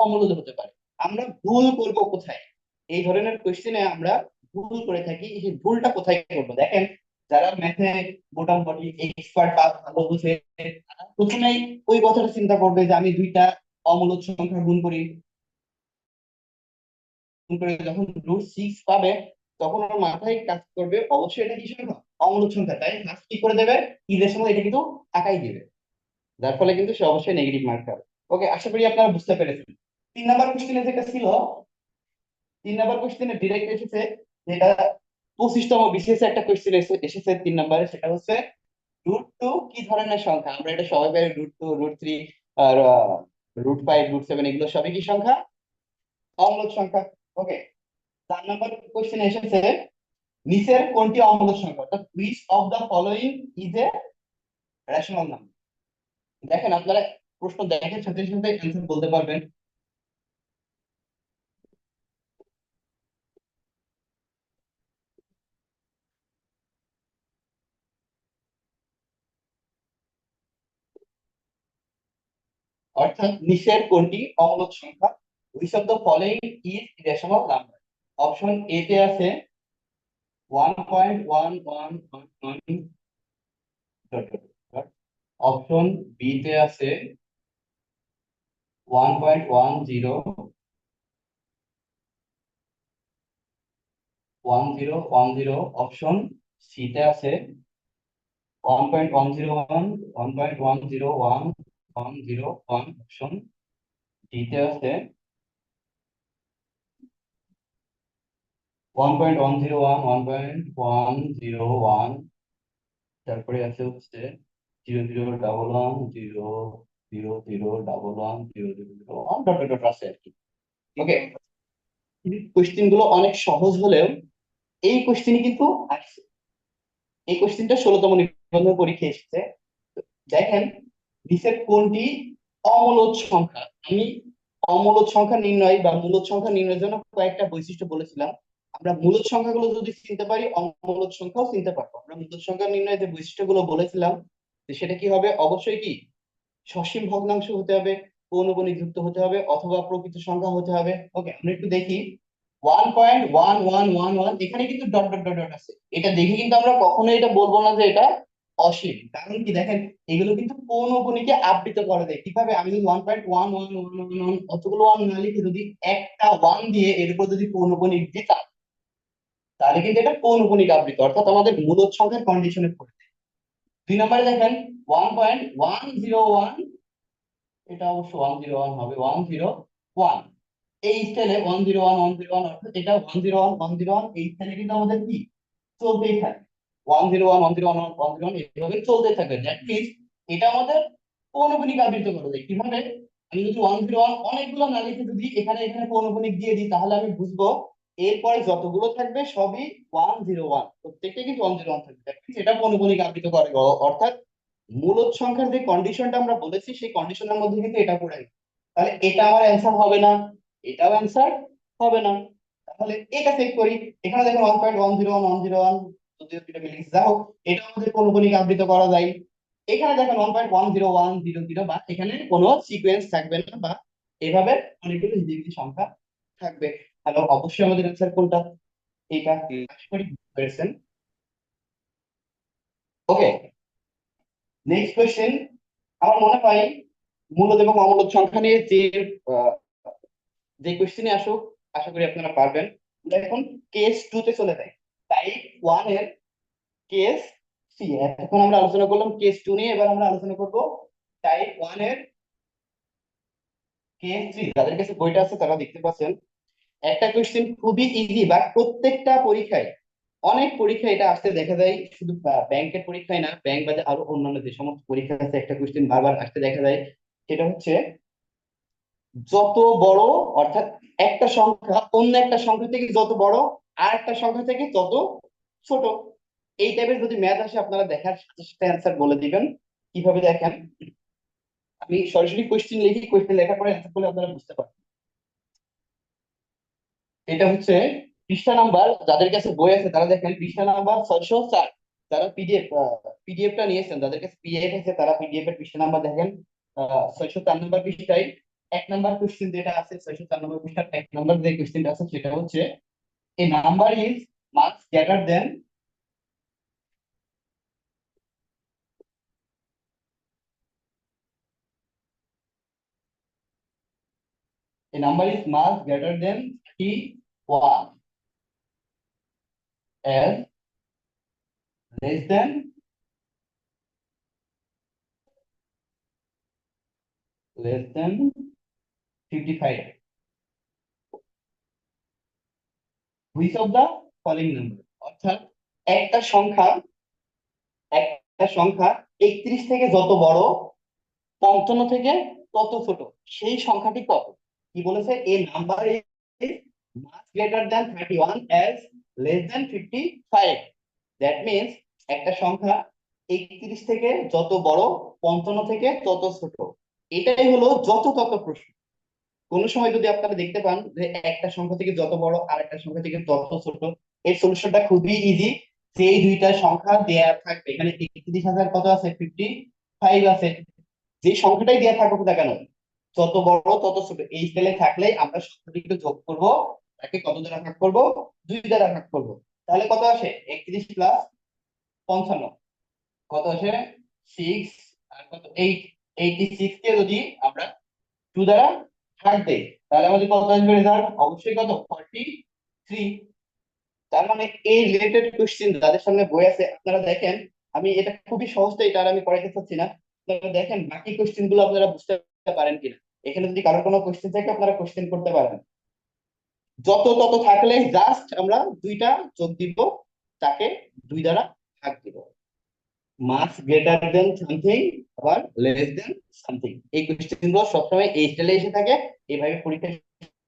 অমূলদ হতে পারে। আমরা ভুল করব কোথায়? এই ধরনের কোশ্চেনে আমরা ভুল করে থাকি, এই ভুলটা কোথায় করবো দেখেন। যারা ম্যাথে মোটামুটি এক্সপার্ট বা ভালো বুঝে, তারা প্রথমেই ওই কথাটা চিন্তা করবে যে আমি দুইটা অমূলদ সংখ্যা গুণ করি, যখন √6 পাবে তখন ওর মাথায় কাজ করবে অবশ্যই এটা কি সংখ্যা? অমূলদ সংখ্যা। তাই ফার্স্ট কি করে দেবে? ইজের সময় এটা কিন্তু আঁকাই দিবে, যার ফলে কিন্তু সে অবশ্যই নেগেটিভ মার্ক পাবে। ওকে, আশা করি আপনারা বুঝতে পেরেছেন। 3 নাম্বার কোশ্চেনে যেটা ছিল, 3 নাম্বার কোশ্চেনে ডিরেক্ট এসেছে, যেটা 25তম বিসিএস একটা কোশ্চেন এসেছে 3 নাম্বারে, সেটা হচ্ছে √2 কি ধরনের সংখ্যা? আমরা এটা সবাই পাই, √2, √3 আর √5, √7 এগুলো সবই কি সংখ্যা? অমূলদ সংখ্যা। ওকে, 4 নাম্বার কোশ্চেনে এসেছে নিচের কোনটি অমূলদ সংখ্যা, অর্থাৎ which of the following is a rational number। দেখেন আপনারা প্রশ্ন দেখেন সাথে সাথে অ্যান্সার বলতে পারবেন। অর্থাৎ নিচের কোনটি অমূলদ সংখ্যা, which of the following is rational number। Option A তে আছে 1.1111, অপশন বি তে আছে 1.101010, অপশন সি তে আছে 1.101, 1.1011101, অপশন ডি তে আছে 1.101, 1.101, তারপরে আছে হচ্ছে 00110000110001 ডট ডট ডট আছে আর কি। ওকে, কোশ্চেন গুলো অনেক সহজ হলেও এই কোশ্চেনই কিন্তু আসছে। এই কোশ্চেনটা 16তম নিবন্ধন পরীক্ষায় এসেছে। দেখেন নিচের কোনটি অমূলদ সংখ্যা। আমি অমূলদ সংখ্যা নির্ণয় বা মূলদ সংখ্যা নির্ণয়ের জন্য কয়েকটা বৈশিষ্ট্য বলেছিলাম। আমরা মূলদ সংখ্যাগুলো যদি চিনতে পারি, অমূলদ সংখ্যাও চিনতে পারবো। আমরা মূলদ সংখ্যা নির্ণয়ে যে বৈশিষ্ট্যগুলো বলেছিলাম, যে সেটা কি হবে? অবশ্যই কি সসীম ভগ্নাংশ হতে হবে, পৌনঃপুনিক যুক্ত হতে হবে, অথবা প্রকৃত সংখ্যা হতে হবে। ওকে, আমরা একটু দেখি 1.1111, এখানে কিন্তু ডট ডট ডট ডট আছে। এটা দেখে কিন্তু আমরা কখনোই এটা বলবো না যে এটা অসীম, কারণ কি দেখেন এগুলো কিন্তু পৌনঃপুনিকে আবৃত করে দেয়। কিভাবে? আমি যদি 1.1111 অতগুলো ওয়ান না লিখে যদি একটা ওয়ান দিয়ে এর উপর যদি পৌনঃপুনিক দিতাম, তাহলে কিন্তু এটা পৌনঃপুনিক আবৃত, অর্থাৎ আমাদের মূলদ সংখ্যার কন্ডিশনে পড়ে। 2 নম্বরে দেখেন 1.101, এটা অবশ্য 101 হবে, 101 এই স্টাইলে 101 অর্থাৎ এটা 101 এই স্টাইলে কিন্তু আমাদের কি চলতেই থাকে। 101 এইভাবে চলতেই থাকবে। দ্যাট মিনস এটা আমাদের পৌনঃপুনিক আবৃত করে দেয়। কিভাবে? আমি যদি 101 অনেকগুলো না লিখে যদি এখানে এখানে পৌনঃপুনিক দিয়ে দিই, তাহলে আমি বুঝবো এরপরে যতগুলো থাকবে সবই 101, প্রত্যেকটা কিন্তু 101 থাকবে। That means এটা পৌনঃপুনিক আবৃত করে, অর্থাৎ মূলদ সংখ্যার যে কন্ডিশনটা আমরা বলেছি সেই কন্ডিশনের মধ্যে কিন্তু এটা পড়ে গেছে। তাহলে এটা আমার অ্যান্সার হবে না, এটাও অ্যান্সার হবে না। তাহলে এটা চেক করি। এখানে দেখেন 1.101 যদিও দুটো মিলে গেছে, যাই হোক এটা আমাদের পৌনঃপুনিক আবৃত করা যায়। এখানে দেখেন 1.10100, বা এখানে কোনো সিকোয়েন্স থাকবে না, বা এভাবে অনেকগুলো হিজিবিজি সংখ্যা থাকবে। তাহলে অবশ্যই আমাদের অ্যান্সার কোনটা? এটা আশা করি বুঝতে পেরেছেন। ওকে, নেক্সট কোয়েশ্চেন। আমার মনে হয় মূলদ এবং অমূলদ সংখ্যা নিয়ে আহ, যে কোয়েশ্চেনে আসুক আশা করি আপনারা পারবেন। এখন কেস 2 তে চলে যাই। টাইপ 1 এর কেস সি। এখন আমরা আলোচনা করলাম কেস 2 নিয়ে, এবার আমরা আলোচনা করব টাইপ 1 এর কেস 3। যাদের কাছে বইটা আছে তারা দেখতে পাচ্ছেন একটা কোয়েশ্চেন খুবই ইজি, বাট প্রত্যেকটা পরীক্ষায় অনেক পরীক্ষায় এটা আসতে দেখা যায়। শুধু ব্যাংকের পরীক্ষায় না, ব্যাংক বাদে আরো অন্যান্য যে সমস্ত পরীক্ষা আছে একটা কোয়েশ্চেন বারবার আসতে দেখা যায়। সেটা হচ্ছে যত বড়, অর্থাৎ একটা সংখ্যা অন্য একটা সংখ্যা থেকে যত বড়, আর একটা সংখ্যা থেকে তত ছোট। এই টাইপের যদি ম্যাথ আসে আপনারা দেখার সাথে সাথে অ্যান্সার বলে দিবেন। কিভাবে দেখেন, আমি সরাসরি কোয়েশ্চেন লিখি, কোয়েশ্চেন লেখার পরে অ্যান্সার করলে আপনারা বুঝতে পারবেন। এটা হচ্ছে পৃষ্ঠা নাম্বার, যাদের কাছে বই আছে তারা দেখেন পৃষ্ঠা নাম্বার 604। যারা পিডিএফটা নিয়েছেন, যাদের কাছে পিডিএফ আছে তারা পিডিএফ এর পৃষ্ঠা নাম্বার দেখেন 604 নম্বর পৃষ্ঠায় 1 নম্বর কোশ্চেন যেটা আছে, 604 নম্বর পৃষ্ঠার 1 নম্বর যে কোশ্চেনটা আছে সেটা হচ্ছে a number is much greater than a number is much greater than 31 as less than 55. Which of the following number? অর্থাৎ একটা সংখ্যা একটা সংখ্যা 31 থেকে যত বড়, 55 থেকে তত ছোট, সেই সংখ্যাটি কত? কি বলেছে? A number is much greater than 31 as less than 55। That means একটা সংখ্যা 31 থেকে যত বড়, 55 থেকে তত ছোট। এটাই হলো যত তত প্রশ্ন। কোন সময় যদি আপনারা দেখতে পান যে একটা সংখ্যা থেকে যত বড় আর একটা সংখ্যা থেকে তত ছোট, এর সলিউশনটা খুবই ইজি। সেই দুইটা সংখ্যা দেয়া থাকবে, এখানে 31,000 কত আছে? 55 আছে। যে সংখ্যাটাই দেয়া থাকুক না কেন, যত বড় তত ছোট এই স্কেলে থাকলে আমরা সংখ্যাটিকে যোগ করব, তাকে কত দ্বারা ভাগ করব? 2 দ্বারা ভাগ করব। তাহলে কত আসে? 31 প্লাস 55 কত আসে? 6 আর কত 8। 86 কে যদি আমরা 2 দ্বারা ভাগ দেই তাহলে আমাদের কত আসবে রেজাল্ট? অবশ্যই কত? 43। তার মানে এই রিলেটেড কোশ্চেন যাদের সামনে বই আছে আপনারা দেখেন, আমি এটা খুবই সহজটা, এটা আর আমি করাইতে চাচ্ছি না। আপনারা দেখেন বাকি কোশ্চেন গুলো আপনারা বুঝতে পারেন কিনা। এখানে যদি কারোর কোনো কোশ্চেন থাকে আপনারা কোশ্চেন করতে পারেন। যত তত থাকলে জাস্ট আমরা 2টা যোগ দিব, তাকে 2 দ্বারা ভাগ দিব। মাস গ্রেটার দেন সামথিং আবার লেস দেন সামথিং, এই কোশ্চেন গুলো সবসময় এই স্টাইলে এসে থাকে, এইভাবে পরীক্ষায়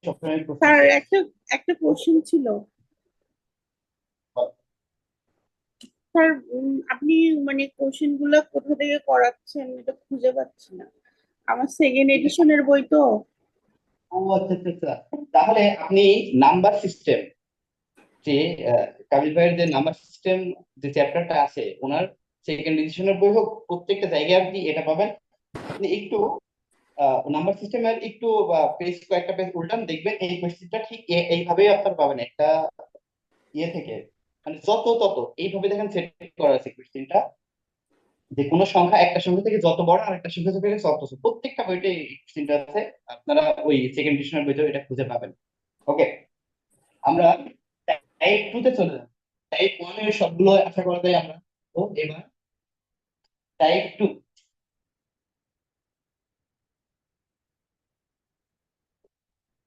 সবসময় প্রশ্ন স্যার আসে। একটা একটা কোশ্চেন ছিল স্যার। আপনি মানে কোশ্চেন গুলো কোথা থেকে করাচ্ছেন এটা খুঁজে পাচ্ছি না, আমার সেকেন্ড এডিশনের বই তো। ও আচ্ছা আচ্ছা আচ্ছা। তাহলে আপনি নাম্বার সিস্টেম যে কাবিল ভাইয়ের যে নাম্বার সিস্টেম যে চ্যাপ্টারটা আছে ওনার সেকেন্ড এডিশনের বই হোক, প্রত্যেকটা জায়গায় আপনি এটা পাবেন। আপনি একটু নাম্বার সিস্টেমের একটু পেজ, কয়েকটা পেজ উল্টান, দেখবেন এই কোশ্চেনটা ঠিক এইভাবেই আপনার পাবেন একটা ইয়ে থেকে, মানে যত তত এইভাবে দেখেন সেট করা আছে কোশ্চেনটা, যে কোনো সংখ্যা একটা সংখ্যা থেকে যত বড় আর একটা সংখ্যা থেকে তত ছোট, প্রত্যেকটা বইতে এই কোশ্চেনটা আছে। আপনারা ওই সেকেন্ড এডিশনের বইতে এটা খুঁজে পাবেন। ওকে, আমরা টাইপ 2 তে চলে যাব। টাইপ 1 এর সবগুলো আশা করা যায় আমরা। তো এবার টাইপ 2।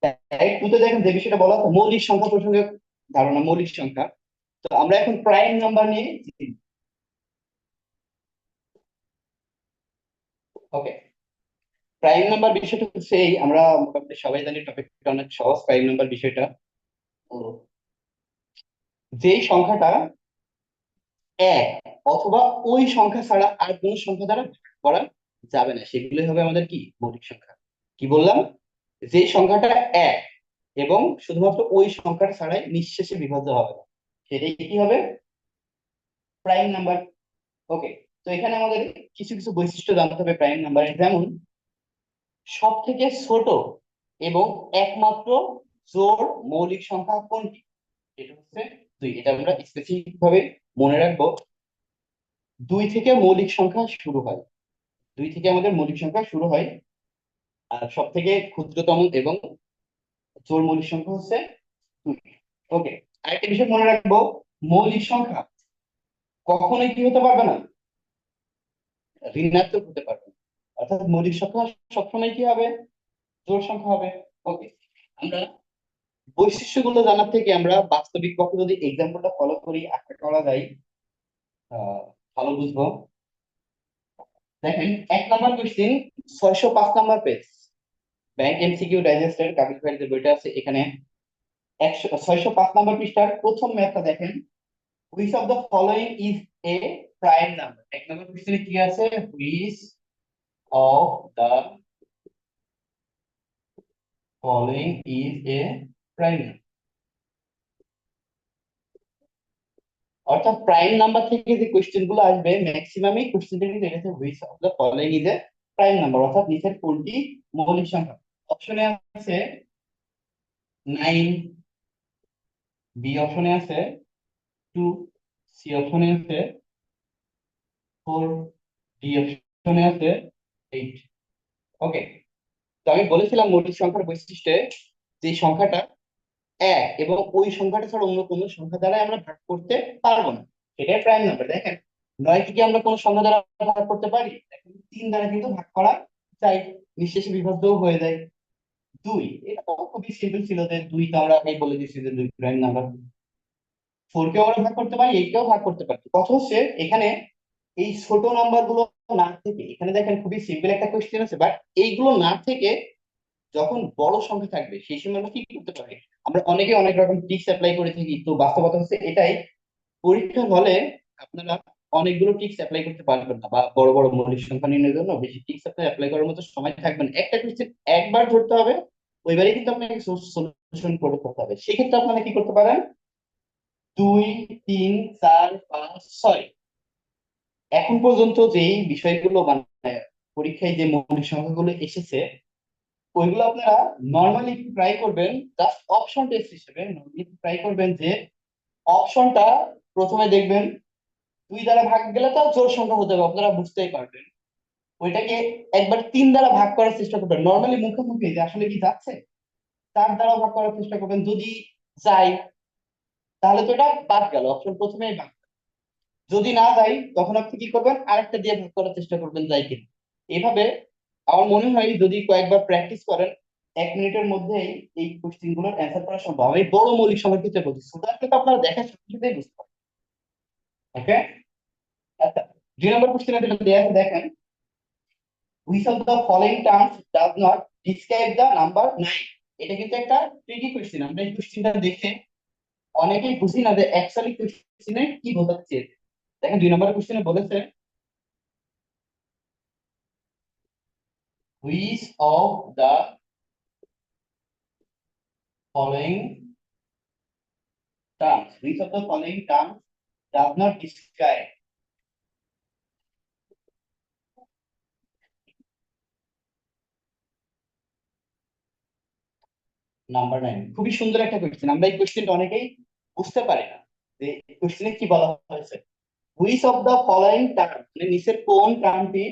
টাইপ 2 তে দেখেন যে বিষয়টা বলা আছে মৌলিক সংখ্যা প্রসঙ্গে ধারণা, মৌলিক সংখ্যা। তো আমরা এখন প্রাইম নাম্বার নিয়ে ওকে, প্রাইম নাম্বার বিষয়টা হচ্ছে এই, আমরা মোটামুটি সবাই জানি টপিকটা অনেক সহজ প্রাইম নাম্বার বিষয়টা। তো যেই সংখ্যাটা এক অথবা ওই সংখ্যা ছাড়া আর কোন সংখ্যা দ্বারা ভাগ করা যাবে না, সেগুলোই হবে আমাদের কি? মৌলিক সংখ্যা। কি বললাম? যে সংখ্যাটা এক এবং শুধুমাত্র ওই সংখ্যাটা ছাড়াই নিঃশেষে বিভাজ্য হবে না, সেটাই কি হবে? Prime number. ওকে, তো এখানে আমাদের কিছু কিছু বৈশিষ্ট্য জানতে হবে প্রাইম নাম্বারের। যেমন সব থেকে ছোট এবং একমাত্র জোড় মৌলিক সংখ্যা কোনটি? এটা হচ্ছে 2। এটা আমরা স্পেসিফিক ভাবে মনে রাখবো। 2 থেকে মৌলিক সংখ্যা শুরু হয়, 2 থেকে আমাদের মৌলিক সংখ্যা শুরু হয়। আর সব থেকে ক্ষুদ্রতম এবং জোড় মৌলিক সংখ্যা হচ্ছে 2। ওকে, আরেকটা বিষয় মনে রাখবো, মৌলিক সংখ্যা কখনোই কি হতে পারবে না? ঋণাত্মক হতে পারবে না। অর্থাৎ মৌলিক সংখ্যা সবসময় কি হবে? জোড় সংখ্যা হবে। ওকে, আমরা বৈশিষ্ট্যগুলো জানার থেকে আমরা বাস্তবিক পক্ষে যদি এক্সাম্পলটা ফলো করি আশা করা যায় ভালো বুঝবো। দেখেন 1 নম্বর কোশ্চেন, 605 নম্বর পেজ, ব্যাংক এমসিকিউ ডাইজেস্টের কাবিল ভাইয়ের যে বইটা আছে এখানে 605 নম্বর পৃষ্ঠার প্রথম ম্যাথটা দেখেন। Which of the following is a prime number. 1 নম্বর কোশ্চেনে কি আছে? Which of the following is a prime number। অর্থাৎ প্রাইম নাম্বার থেকে যে কোশ্চেন গুলো আসবে ম্যাক্সিমামই কোশ্চেনটা কিন্তু এটা হচ্ছে which of the following is a prime number, অর্থাৎ নিচের কোনটি মৌলিক সংখ্যা। অপশনে আছে 9, বি অপশনে আছে 2, সি অপশনে আছে 4, ডি অপশনে আছে 8। ওকে, তো আমি বলেছিলাম মৌলিক সংখ্যার বৈশিষ্ট্যে যে সংখ্যাটা এক এবং ওই সংখ্যাটা ছাড়া অন্য কোনো সংখ্যা দ্বারা আমরা ভাগ করতে পারবো না, সেটাই প্রাইম নাম্বার। দেখেন 9 কি আমরা কোনো সংখ্যা দ্বারা ভাগ করতে পারি? দেখেন 3 দ্বারা কিন্তু ভাগ করা যায়, নিঃশেষে বিভাজ্য হয়ে যায়। 2, এটা তো খুবই সিম্পল ছিল যে 2 তো আমরা আগেই বলে দিয়েছি যে 2 প্রাইম নাম্বার। 4 কেও আমরা ভাগ করতে পারি, 8 কেও ভাগ করতে পারি। কথা হচ্ছে এখানে এই ছোট নাম্বার গুলো না থেকে, এখানে দেখেন খুবই সিম্পল একটা কোশ্চেন আছে, বাট এইগুলো না থেকে যখন বড় সংখ্যা থাকবে সেই সময় আমরা কি করতে পারি? আমরা অনেকে অনেক রকম ট্রিক্স অ্যাপ্লাই করে থাকি, তো বাস্তবতা হচ্ছে এটাই, পরীক্ষার হলে আপনারা অনেকগুলো ট্রিক্স অ্যাপ্লাই করতে পারবেন না, বা বড় বড় মৌলিক সংখ্যা নির্ণয়ের জন্য বেশি ট্রিক্স অ্যাপ্লাই করার মতো সময় থাকবে না। একটা কোশ্চেন একবার ধরতে হবে, ওইবারই কিন্তু আপনাকে সলিউশন করে করতে হবে। সেক্ষেত্রে আপনারা কি করতে পারেন? 2, 3, 4, 5, 6 এখন পর্যন্ত যেই বিষয়গুলো মানে পরীক্ষায় যে মৌলিক সংখ্যাগুলো এসেছে ওইগুলো আপনারা নর্মালি ট্রাই করবেন, জাস্ট অপশন টেস্ট হিসেবে নর্মালি ট্রাই করবেন যে অপশনটা প্রথমে দেখবেন 2 দ্বারা ভাগ গেলে তো জোড় সংখ্যা হতে হবে, আপনারা বুঝতেই পারবেন। ওইটাকে একবার 3 দ্বারা ভাগ করার চেষ্টা করবেন, নর্মালি মুখোমুখি যে আসলে কি যাচ্ছে, 4 দ্বারা ভাগ করার চেষ্টা করবেন, যদি যায় তাহলে তো এটা বাদ গেল, অপশন প্রথমেই বাদ। যদি না যায় তখন আপনি কি করবেন? আরেকটা দিয়ে ভাগ করার চেষ্টা করবেন, যায় কিনা। এভাবে আমার মনে হয় যদি কয়েকবার প্র্যাকটিস করেন 1 মিনিটের মধ্যেই এই কোশ্চেন গুলোর অ্যান্সার করা সম্ভব। আমি বড় মৌলিক সংখ্যার ক্ষেত্রে বলছি, সুতরাং তো আপনারা দেখার সাথে সাথেই বুঝতে পারবেন। ওকে, আচ্ছা, 2 নম্বর কোশ্চেনে যেটা দেয়া আছে দেখেন, which of the following terms does not describe the number 9। এটা কিন্তু একটা ট্রিকি কোশ্চেন, আমরা এই কোশ্চেনটা দেখে অনেকেই বুঝি না যে অ্যাকচুয়ালি কোশ্চেনে কি বোঝাচ্ছে। দেখেন 2 নম্বর কোশ্চেনে বলেছে which of the following terms does not describe number 9। খুবই সুন্দর একটা কোশ্চেন, আমরা এই কোশ্চেনটা অনেকেই বুঝতে পারি না যে কোশ্চেনে কি বলা হয়েছে। which of the following term মানে নিচের কোন টার্মটি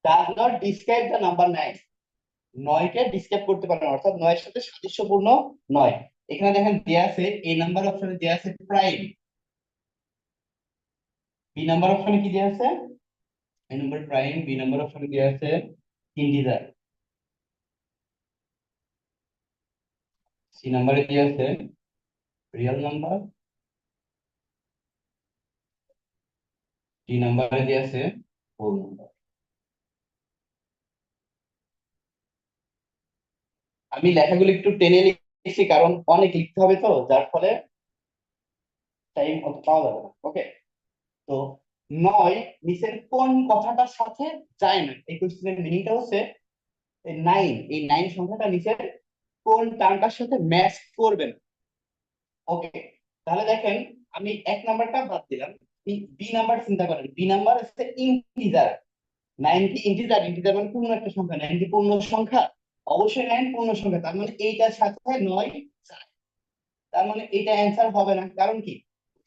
does not describe the number 9, 9 K describe করতে পারে না, অর্থাৎ 9 এর সাথে সাদৃশ্যপূর্ণ নয়। এখানে দেখেন দেয়া আছে এ নাম্বার অপশনে দেয়া আছে প্রাইম, বি নাম্বার অপশনে কি দেয়া আছে? এ নাম্বার প্রাইম, বি নাম্বার অপশনে দেয়া আছে ইন্টিজার, সি নাম্বারে দেয়া আছে রিয়েল নাম্বার, ডি নাম্বারে দেয়া আছে হোল নাম্বার। আমি লেখাগুলো একটু টেনে লিখছি কারণ অনেক লিখতে হবে, তো যার ফলে টাইম অত পাওয়া যাবে না। ওকে, তো 9 নিচের কোন কথাটার সাথে যায় না? এই কোশ্চেনের মিনিংটা হচ্ছে এই 9, এই 9 সংখ্যাটা নিচের কোন টার্মটার সাথে ম্যাচ করবে না। ওকে, তাহলে দেখেন আমি 1 নাম্বারটা বাদ দিলাম, বি নাম্বার চিন্তা করেন। বি নাম্বার হচ্ছে ইন্টিজার, 9 কি ইন্টিজার? ইন্টিজার মানে পূর্ণ একটা সংখ্যা, 9 কি পূর্ণ সংখ্যা? অবশ্যই 9 পূর্ণ সংখ্যা, তার মানে এইটার সাথে 9 যায়, তার মানে এটা অ্যান্সার হবে না। কারণ কি?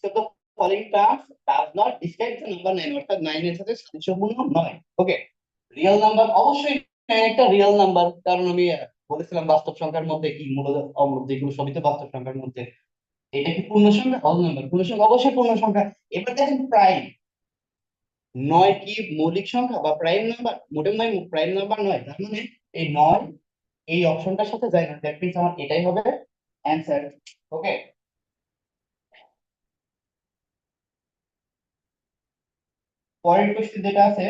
So the following terms does not describe the number 9, অর্থাৎ 9 এর সাথে সাদৃশ্যপূর্ণ নয়। ওকে, রিয়েল নাম্বার অবশ্যই 9 একটা রিয়েল নাম্বার, কারণ আমি বলেছিলাম বাস্তব সংখ্যার মধ্যে কি মূলত অমূলত যেগুলো সবই তো বাস্তব সংখ্যার মধ্যে। এটা কি পূর্ণ সংখ্যা? হোল নাম্বার, পূর্ণ সংখ্যা অবশ্যই পূর্ণ সংখ্যা। এবার দেখেন প্রাইম, 9 কি মৌলিক সংখ্যা বা প্রাইম নাম্বার? মোটেও নয়, প্রাইম নাম্বার নয়, তার মানে এই 9 এই অপশনটার সাথে যায় না, দ্যাট মিন্স আমার এটাই হবে অ্যান্সার। ওকে, পরের কোশ্চেন যেটা আছে,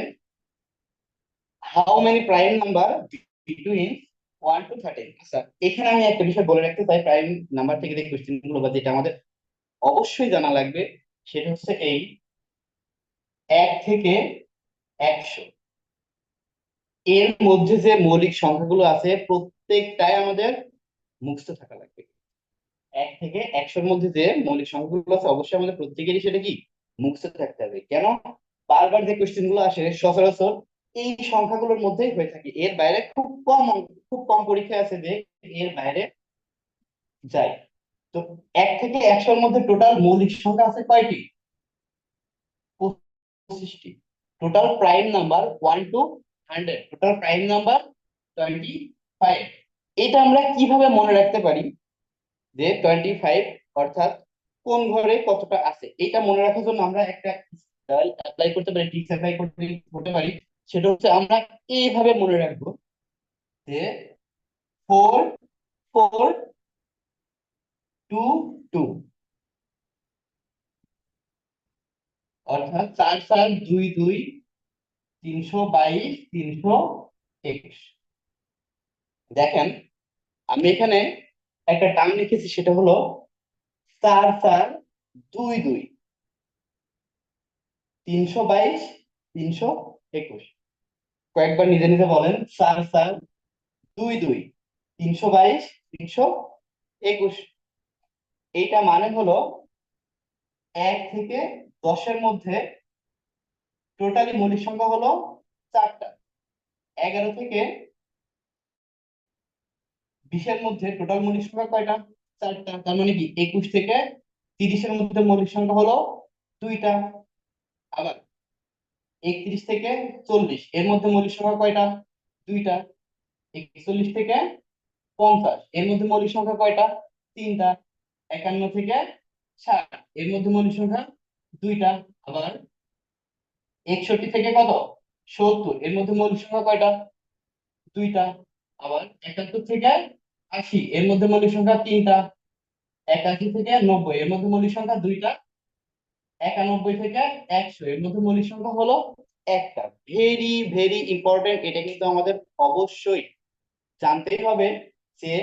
how many prime number between 1 to 13। আচ্ছা, এখানে আমি একটা বিষয় বলে রাখতে চাই, প্রাইম নাম্বার থেকে যে কোশ্চেন গুলো বা যেটা আমাদের অবশ্যই জানা লাগবে সেটা হচ্ছে এই 1 থেকে 100, এর মধ্যে যে মৌলিক সংখ্যাগুলো আছে প্রত্যেকটাই আমাদের মুক্ত থাকা লাগবে। 1 থেকে 100-র মধ্যে যে মৌলিক সংখ্যাগুলো আছে অবশ্যই আমাদের প্রত্যেকেরই সেটা কি মুক্ত থাকতে হবে। কেন? বারবার যে কোশ্চেন গুলো আসে সচরাচর এই সংখ্যাগুলোর মধ্যেই হয়ে থাকে, এর বাইরে খুব কম পরীক্ষা আছে যে এর বাইরে যায়। তো 1 থেকে 100-র মধ্যে টোটাল মৌলিক সংখ্যা আছে কয়টি? 25টি। Total prime number 1 to 100, total prime number 25। এটা আমরা কিভাবে মনে রাখতে পারি যে 25 অর্থাৎ কোন ঘরে কতটা আছে? এটা মনে রাখার জন্য আমরা একটা স্টাইল অ্যাপ্লাই করতে পারি, ট্রিক্স অ্যাপ্লাই করতে পারি। সেটা হচ্ছে আমরা এইভাবে মনে রাখবো যে 4 4 2 2, অর্থাৎ 4 4 2 2 322 321। দেখেন আমি এখানে একটা টার্ম লিখেছি, সেটা হলো 4 4 2 2 322 321। কয়েকবার নিজে নিজে বলেন, 4 4 2 2 322 321। এইটা মানে হলো 1 থেকে 10-এর মধ্যে টোটালি মৌলিক সংখ্যা হলো 4টা। 11 থেকে 20-এর মধ্যে টোটাল মৌলিক সংখ্যা কয়টা? 4টা। তার মানে কি 21 থেকে 30-এর মধ্যে মৌলিক সংখ্যা হলো 2টা। আবার 31 থেকে 40 এর মধ্যে মৌলিক সংখ্যা কয়টা? 2টা। 41 থেকে 50 এর মধ্যে মৌলিক সংখ্যা কয়টা? 3টা। 51 থেকে 60 এর মধ্যে মৌলিক সংখ্যা 2টা। আবার 61 থেকে কত? 70 এর মধ্যে মৌলিক সংখ্যা কয়টা? 2টা। আবার 71 থেকে 80 এর মধ্যে মৌলিক সংখ্যা 3টা। 81 থেকে 90 এর মধ্যে মৌলিক সংখ্যা 2টা। 91 থেকে 100 এর মধ্যে মৌলিক সংখ্যা হলো 1টা। ভেরি ভেরি ইম্পর্টেন্ট, এটা কিন্তু আমাদের অবশ্যই জানতেই হবে যে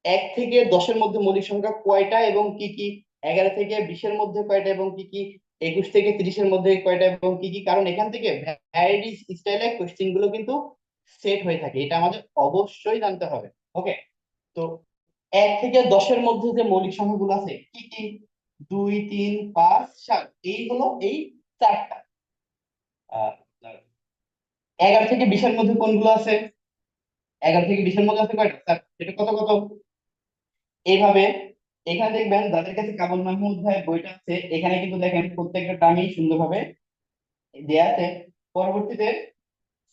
1 থেকে 10-এর মধ্যে মৌলিক সংখ্যা কয়টা এবং কি কি, 11 থেকে 20-এর মধ্যে কয়টা এবং কি কি, 21 থেকে 30-এর মধ্যে কয়টা এবং কি কি। কারণ এখান থেকে ভ্যারাইটিস স্টাইলে কোশ্চেন গুলো কিন্তু সেট হয়ে থাকে, এটা আমাদের অবশ্যই জানতে হবে। ওকে, তো 1 থেকে 10-এর মধ্যে যে মৌলিক সংখ্যাগুলো আছে কি কি, 2 3 5 7, এই হলো এই 4টা। 11 থেকে 20-এর মধ্যে কোনগুলো আছে? 11 থেকে 20-এর মধ্যে আছে কয়টা? 4। এটা কত কত? এইভাবে এখানে দেখবেন যাদের কাছে কাবুল মাহমুদ ভাই বইটা আছে, এখানে কিন্তু দেখেন প্রত্যেকটা টার্মই সুন্দরভাবে দেয়া আছে। পরবর্তীতে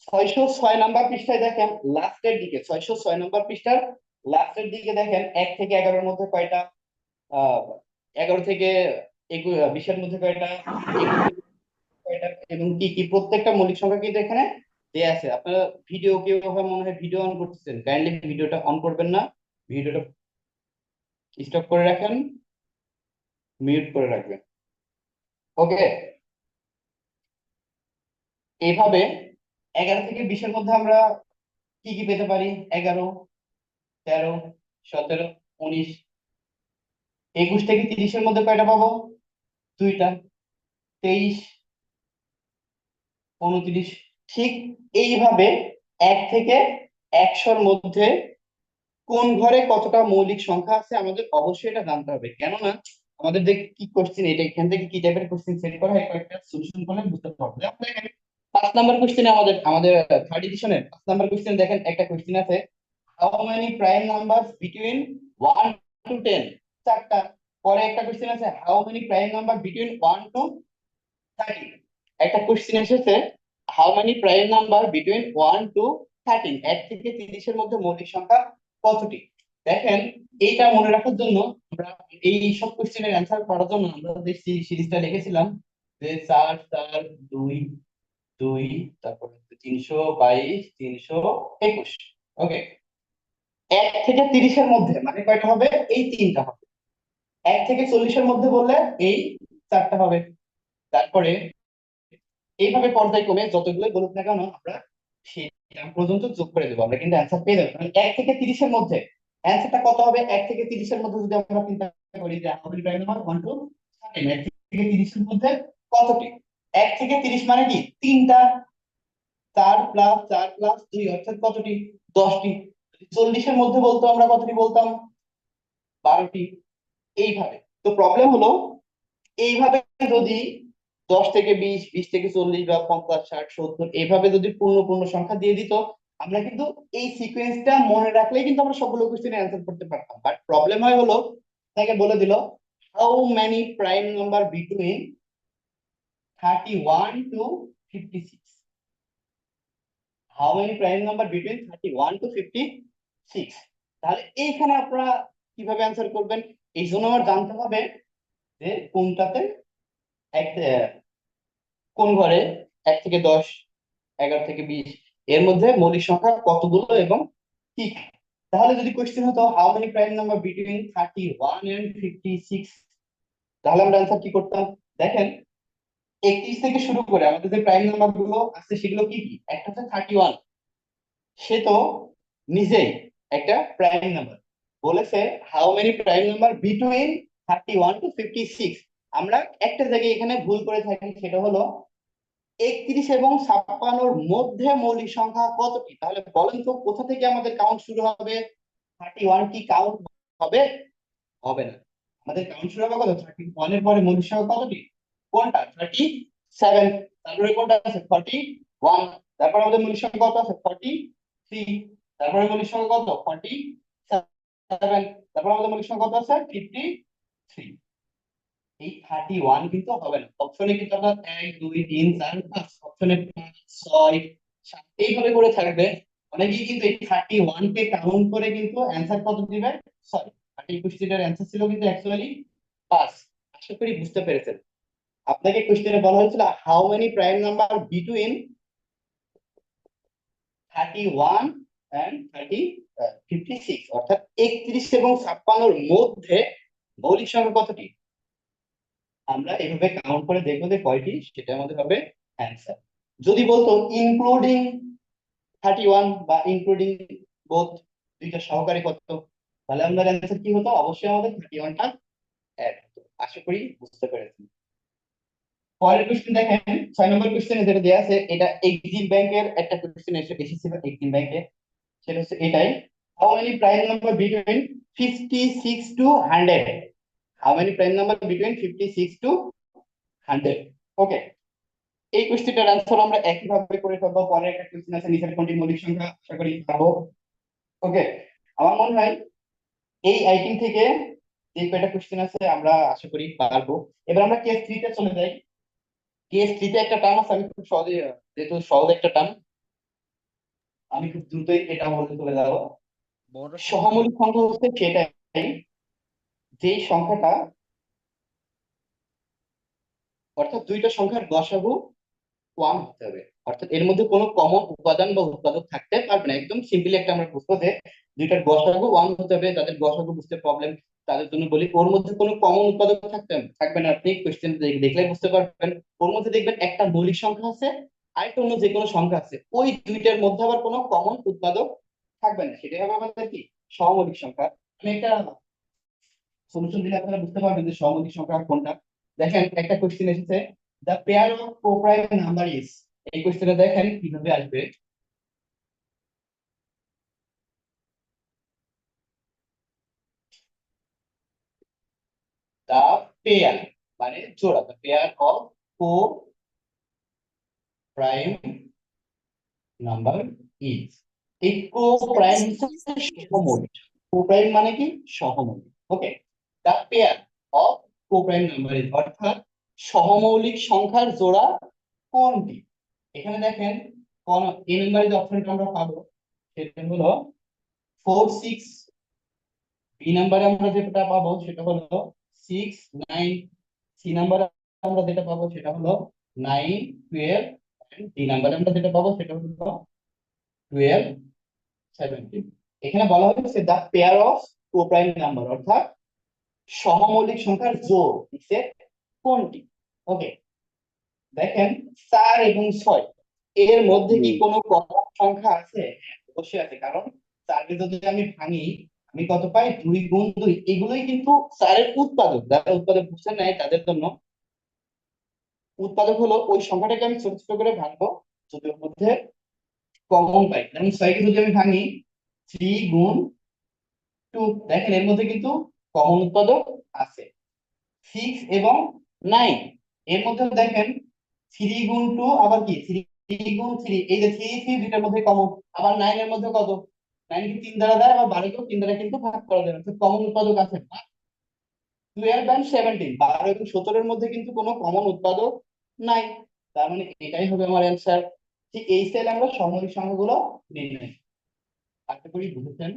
606 নাম্বার পৃষ্ঠায় দেখেন লাস্টের দিকে, 606 নাম্বার পৃষ্ঠার লাস্টের দিকে দেখেন 1 থেকে 11-এর মধ্যে কয়টা, 11 থেকে 20-এর মধ্যে কয়টা, 21 থেকে কয়টা এবং কি কি, প্রত্যেকটা মৌলিক সংখ্যা কিন্তু এখানে দেয়া আছে। আপনারা ভিডিও কেউ মনে হয় ভিডিও অন করতেছেন, কাইন্ডলি ভিডিওটা অন করবেন না, ভিডিওটা স্টপ করে রাখেন, মিউট করে রাখবেন। ওকে, এইভাবে 11 থেকে 20-এর মধ্যে আমরা কি কি পেতে পারি? 11 13 17 19। 21 থেকে 30-এর মধ্যে কয়টা পাবো? 2টা। 23 29। ঠিক এইভাবে 1 থেকে 100-র মধ্যে কোন ঘরে কতটা মৌলিক সংখ্যা আছে আমাদের অবশ্যই এটা জানতে হবে। কেননা আমাদের যে কি কোশ্চেন, এটা এখান থেকে কি টাইপের কোশ্চেন সেট করা হয় কয়েকটা সলিউশন করলে বুঝতে পারবো। যেমন দেখেন 5 নাম্বার কোশ্চেনে আমাদের আমাদের থার্ড এডিশনের 5 নাম্বার কোশ্চেন দেখেন, একটা কোশ্চেন আছে how many prime numbers between 1 to 10, 4টা। পরে একটা কোশ্চেন আছে how many prime number between 1 to 13। একটা কোশ্চেন এসেছে how many prime number between 1 to 13, 1 থেকে 30-এর মধ্যে মৌলিক সংখ্যা কতটি। দেখেন এইটা মনে রাখার জন্য আমরা এই সব কোশ্চেনের অ্যান্সার করার জন্য আমরা যে সিরিজটা লিখেছিলাম যে 4 4 2 2, তারপর 322 321। ওকে, 1 থেকে 30-এর মধ্যে মানে কয়টা হবে? এই 3টা হবে। 1 থেকে 40-এর মধ্যে বললে এই 4টা হবে। তারপরে এইভাবে পর্যায়ক্রমে যতগুলোই বলুক না কেন আমরা সেই টার্ম পর্যন্ত যোগ করে দেবো, আমরা কিন্তু অ্যান্সার পেয়ে যাবো। মানে 1 থেকে 30-এর মধ্যে অ্যান্সারটা কত হবে? 1 থেকে 30-এর মধ্যে যদি আমরা চিন্তা করি যে আমাদের প্রাইম নাম্বার 1 to 13, 1 থেকে 30-এর মধ্যে কতটি? 1 থেকে 30 মানে কি 3টা। 4+4+2 অর্থাৎ কতটি? 10টি। 40-এর মধ্যে বলতো আমরা কতটি বলতাম? 12টি। এইভাবে। তো প্রবলেম হলো এইভাবে যদি 10 থেকে 20, 20 থেকে 40 বা 50, 60, 70 এইভাবে যদি পূর্ণ পূর্ণ সংখ্যা দিয়ে দিত, আমরা কিন্তু এই সিকোয়েন্সটা মনে রাখলেই কিন্তু আমরা সবগুলো কোশ্চেনের অ্যান্সার করতে পারতাম। বাট প্রবলেম হয় হলো তাকে বলে দিল how many prime number between 31 to 56, how many prime number between 31 to 56। তাহলে এইখানে আপনারা কিভাবে অ্যান্সার করবেন? এই জন্য আমার জানতে হবে যে কোনটাতে কোন ঘরে 1 থেকে 10, 11 থেকে 20 এর মধ্যে মৌলিক সংখ্যা কতগুলো এবং কি। তাহলে যদি কোশ্চেন হতো how many prime number between 31 and 56, তাহলে আমরা অ্যান্সার কি করতাম? দেখেন 31 থেকে শুরু করে আমাদের যে প্রাইম নাম্বার গুলো আছে সেগুলো কি কি? একটা হচ্ছে 31, সে তো নিজেই একটা প্রাইম নাম্বার। বলেছে how many prime number between 31 to 56। আমরা একটা জায়গায় এখানে ভুল করে থাকি, সেটা হলো 31 এবং 56-র মধ্যে মৌলিক সংখ্যা কতটি। তাহলে বলেন তো কোথা থেকে আমাদের কাউন্ট শুরু হবে? 31 কি কাউন্ট হবে? হবে না। আমাদের কাউন্ট শুরু হবে কত? 31 এর পরে মৌলিক সংখ্যা কতটি? কোনটা? 37। তারপরে কোনটা আছে? 41। তারপর আমাদের মৌলিক সংখ্যা কত আছে? 43। তারপরে মৌলিক সংখ্যা কত? 47। তারপর আমাদের মৌলিক সংখ্যা কত আছে? 53। এই 31 কিন্তু হবে না। অপশনে কিন্তু আপনার 1, 2, 3, 4, 5, অপশনে 5, 6, 7 এইভাবে করে থাকবে। অনেকেই কিন্তু এই 31 কে কাউন্ট করে কিন্তু অ্যান্সার কত দিবে? সরি, 30 এর অ্যান্সার ছিল কিন্তু অ্যাকচুয়ালি 5। আশা করি বুঝতে পেরেছেন। আপনাকে কোশ্চেনে বলা হয়েছিল how many prime number between 31 and 56, অর্থাৎ 31 এবং 56-র মধ্যে মৌলিক সংখ্যা কতটি। আমরা এভাবে কাউন্ট করে দেখবো যে কয়টি, সেটা আমাদের হবে অ্যান্সার। যদি বলতো ইনক্লুডিং 31 বা ইনক্লুডিং বোথ, দুইটা সহকারী কত, তাহলে আমাদের অ্যান্সার কি হতো? অবশ্যই আমাদের 31টা অ্যাড হতো। আশা করি বুঝতে পেরেছেন। পরের কোশ্চেন দেখেন, 6 নম্বর কোশ্চেনে যেটা দেয়া আছে, এটা এক্সিম ব্যাংকের একটা কোশ্চেন এসেছিল এক্সিম ব্যাংকে। সেটা হচ্ছে এটাই, how many prime number between 56 to 100, how many prime number between 56 to 100। ওকে, এই কোশ্চেনটার অ্যান্সার আমরা একই ভাবে করে ফেলবো। পরে একটা কোশ্চেন আছে নিচের কোনটি মৌলিক সংখ্যা, আশা করি পাবো। ওকে, আমার মনে হয় এই আইটেম থেকে যে কয়টা কোশ্চেন আছে আমরা আশা করি পারবো। এবার আমরা কেস 3 তে চলে যাই। কেস 3 তে একটা টার্ম আছে, আমি খুব সহজে, যেহেতু সহজ একটা টার্ম, আমি খুব দ্রুতই এটা বলতে চলে যাবো। সহমৌলিক সংখ্যা হচ্ছে সেটাই যেই সংখ্যাটা, অর্থাৎ দুইটা সংখ্যার গসাগু 1 হতে হবে, অর্থাৎ এর মধ্যে কোনো কমন উপাদান বা উৎপাদক থাকতে পারবে না। একদম সিম্পলি একটা আমরা বুঝবো যে দুইটার গসাগু 1 হতে হবে। যাদের গসাগু বুঝতে প্রবলেম তাদের জন্য বলি, ওর মধ্যে কোনো কমন উৎপাদক থাকবে না। আপনি কোশ্চেন দেখলে বুঝতে পারবেন, ওর মধ্যে দেখবেন একটা মৌলিক সংখ্যা আছে আর একটা অন্য যে কোনো সংখ্যা আছে, ওই দুইটার মধ্যে আবার কোনো কমন উৎপাদক থাকবে না। সেটাই হবে আমাদের কি? সহমৌলিক সংখ্যা। আমি একটা সলিউশন দিলে আপনারা বুঝতে পারবেন যে সহমৌলিক সংখ্যা কোনটা। দেখেন একটা কোশ্চেন এসেছে, the pair of co-prime number is, এই কোশ্চেনে দেখেন কিভাবে আসবে। the pair মানে জোড়া, the pair of co-prime number is, এই co-prime সহমৌলিক। co-prime মানে কি? সহমৌলিক। ওকে, the pair of co-prime number is, অর্থাৎ সহমৌলিক সংখ্যার জোড়া কোনটি। এখানে দেখেন কোন এই নাম্বারে যে অপশনটা আমরা পাবো সেটা হলো 4, 6। বি নাম্বারে আমরা যেটা পাবো সেটা হলো 6, 9। সি নাম্বারে আমরা যেটা পাবো সেটা হলো 9, 12। ডি নাম্বারে আমরা যেটা পাবো সেটা হলো 12, 17। এখানে বলা হয়েছে দা পেয়ার অফ কোপ্রাইম নাম্বার, অর্থাৎ সহমৌলিক সংখ্যার জোড় কোনটি। ওকে, দেখেন 4 এবং 6 এর মধ্যে কি কোনো কমন সংখ্যা আছে? অবশ্যই আছে, কারণ 4 কে যদি আমি ভাঙি আমি কত পাই? 2 গুণ 2। এগুলোই কিন্তু 4 এর উৎপাদক। যারা উৎপাদক বুঝছেন না তাদের জন্য উৎপাদক হলো ওই সংখ্যাটাকে আমি ছোট ছোট করে ভাঙবো, যদি ওর মধ্যে কমন পাই, যেমন 6 কে যদি আমি ভাঙি 3 গুণ 2, দেখেন এর মধ্যে কিন্তু কমন উৎপাদক আছে। 6 এবং 9, এর মধ্যে দেখেন 3 গুণ 2 আবার কি 3 গুণ 3, এই যে 3 3 দুইটার মধ্যে কমন। আবার 9 এর মধ্যে কত, 9 কি 3 দ্বারা দেয়, আবার 12 কেও 3 দ্বারা কিন্তু ভাগ করা যাবে, তো কমন উৎপাদক আছে। 12 and 17, 12 এবং 17 এর মধ্যে কিন্তু কোনো কমন উৎপাদক নাই, তার মানে এটাই হবে আমার অ্যান্সার। ঠিক এই স্টাইলে আমরা সাময়িক সংখ্যাগুলো নির্ণয়। আশা করি বুঝেছেন।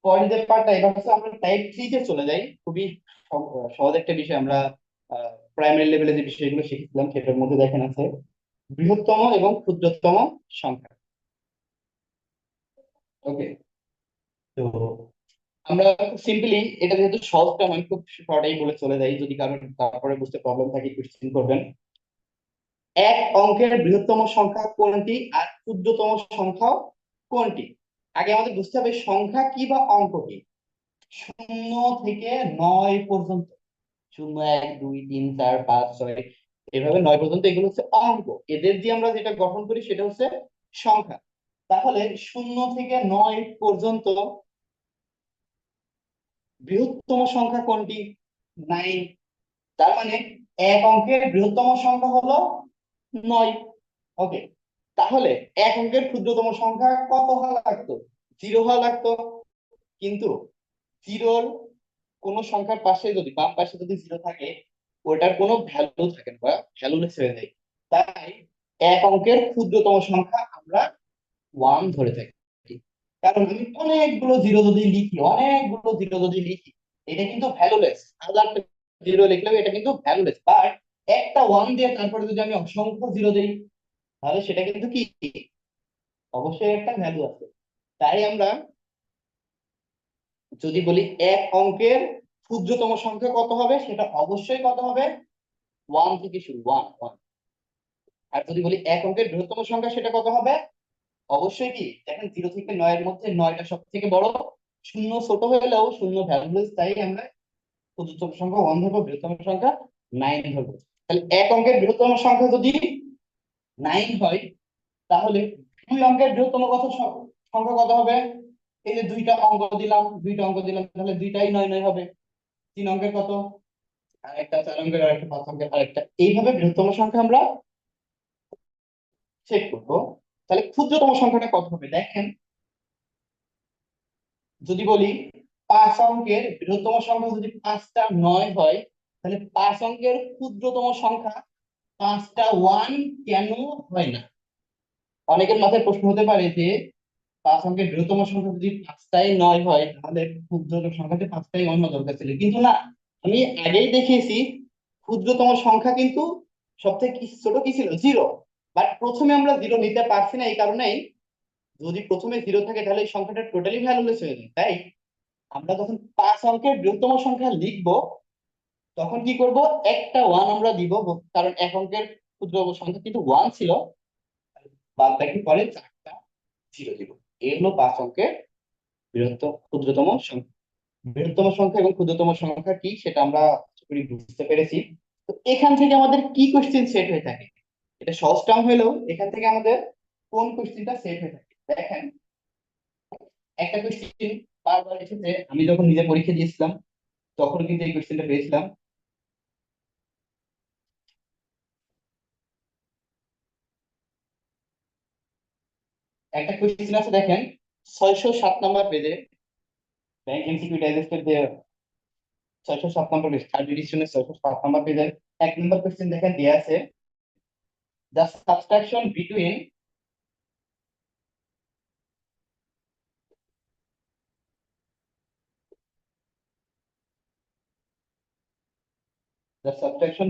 পরের যে পার্টটা, এবার হচ্ছে আমরা টাইপ 3 তে চলে যাই। খুবই সহজ একটা বিষয়, আমরা প্রাইমারি লেভেলে যে বিষয়গুলো শিখেছিলাম সেটার মধ্যে দেখেন আছে বৃহত্তম এবং ক্ষুদ্রতম সংখ্যা। ওকে, তো আমরা সিম্পলি এটা যেহেতু সহজটা আমি খুব শর্টেই বলে চলে যাই, যদি কারোর তারপরে বুঝতে প্রবলেম থাকে কোশ্চেন করবেন। এক অঙ্কের বৃহত্তম সংখ্যা কোনটি আর ক্ষুদ্রতম সংখ্যা কোনটি? আগে আমাদের বুঝতে হবে সংখ্যা কি বা অঙ্ক কি। 0 থেকে 9 পর্যন্ত, 0 1 2 3 4 5 6 এভাবে 9 পর্যন্ত, এগুলো হচ্ছে অঙ্ক। এদের দিয়ে আমরা যেটা গঠন করি সেটা হচ্ছে সংখ্যা। তাহলে 0 থেকে 9 পর্যন্ত বৃহত্তম সংখ্যা কোনটি? 9। তার মানে এক অঙ্কের বৃহত্তম সংখ্যা হলো 9। ওকে, তাহলে এক অঙ্কের ক্ষুদ্রতম সংখ্যা কত হওয়া লাগতো? 0 হওয়া লাগতো। কিন্তু জিরোর কোন সংখ্যার পাশে যদি, বাম পাশে যদি 0 থাকে, ওটার কোনো ভ্যালু থাকে না বা ভ্যালুলেস হয়ে যায়। তাই এক অঙ্কের ক্ষুদ্রতম সংখ্যা আমরা 1 ধরে থাকি। কারণ আমি অনেকগুলো জিরো যদি লিখি এটা কিন্তু ভ্যালুলেস। 1000টা জিরো লিখলেও এটা কিন্তু ভ্যালুলেস। বাট একটা 1 দিয়ে তারপরে যদি আমি অসংখ্য জিরো দিই, তাহলে সেটা কিন্তু কি অবশ্যই একটা ভ্যালু আছে। তাই আমরা যদি বলি এক অঙ্কের ক্ষুদ্রতম সংখ্যা কত হবে, সেটা অবশ্যই কত হবে, 1 থেকে শুরু, 1 1। আর যদি বলি এক অঙ্কের বৃহত্তম সংখ্যা, সেটা কত হবে, অবশ্যই কি দেখেন 0 থেকে 9 এর মধ্যে 9টা সব থেকে বড়, শূন্য ছোট হলেও শূন্য ভ্যালুলেস, তাই আমরা ক্ষুদ্রতম সংখ্যা 1 ধরবো, বৃহত্তম সংখ্যা 9 ধরবো। তাহলে এক অঙ্কের বৃহত্তম সংখ্যা যদি 9 হয়, তাহলে দুই অঙ্কের বৃহত্তম সংখ্যা কত হবে? এই যে দুইটা অঙ্ক দিলাম, তাহলে দুইটাই 9 9 হবে। 3 অঙ্কের কত, আরেকটা, 4 অঙ্কের আরেকটা, 5 অঙ্কের আরেকটা, এইভাবে বৃহত্তম সংখ্যা আমরা চেক করবো। তাহলে ক্ষুদ্রতম সংখ্যাটা কত হবে দেখেন, যদি বলি 5 অঙ্কের বৃহত্তম সংখ্যা যদি 5টা 9 হয়, তাহলে 5 অঙ্কের ক্ষুদ্রতম সংখ্যা 5টা 1 কেন হয় না? অনেকের মাথায় প্রশ্ন হতে পারে যে 5 অঙ্কের বৃহত্তম সংখ্যা যদি 5টাই 9 হয়, তাহলে ক্ষুদ্রতম সংখ্যাতে 5টাই 1 হওয়া দরকার ছিল। কিন্তু না, আমি আগেই দেখিয়েছি ক্ষুদ্রতম সংখ্যা কিন্তু সবথেকে ছোট কি ছিল, 0। বাট প্রথমে আমরা 0 নিতে পারছি না, এই কারণেই যদি প্রথমে 0 থাকে তাহলে এই সংখ্যাটা টোটালি ভ্যালুলেস হয়ে যায়। তাই আমরা যখন 5 অঙ্কের বৃহত্তম সংখ্যা লিখবো, তখন কি করব, একটা 1 আমরা দিব, কারণ এক অঙ্কের ক্ষুদ্রতম সংখ্যা কিন্তু 1 ছিল, বাদ বাকি পরে 4টা 0 দিব। এই হলো 5 অঙ্কের ক্ষুদ্রতম সংখ্যা। বৃহত্তম সংখ্যা এবং ক্ষুদ্রতম সংখ্যা কি সেটা আমরা আশা করি বুঝতে পেরেছি। তো এখান থেকে আমাদের কি কোশ্চেন সেট হয়ে থাকে? এটা সহজ টার্ম হলেও এখান থেকে আমাদের কোন কোশ্চেনটা সেট হয়ে থাকে দেখেন। একটা কোশ্চেন বারবার এসেছে, আমি যখন নিজে পরীক্ষা দিয়েছিলাম তখন কিন্তু এই কোশ্চেনটা পেয়েছিলাম। একটা কোশ্চেন আছে দেখেন 607 নম্বর পেজে, ব্যাংক এমসিকিউ ডাইজেস্টের যে 607 নম্বর পেজ, থার্ড এডিশনের 607 নম্বর পেজের 1 নম্বর কোশ্চেন দেখেন দেয়া আছে, the subtraction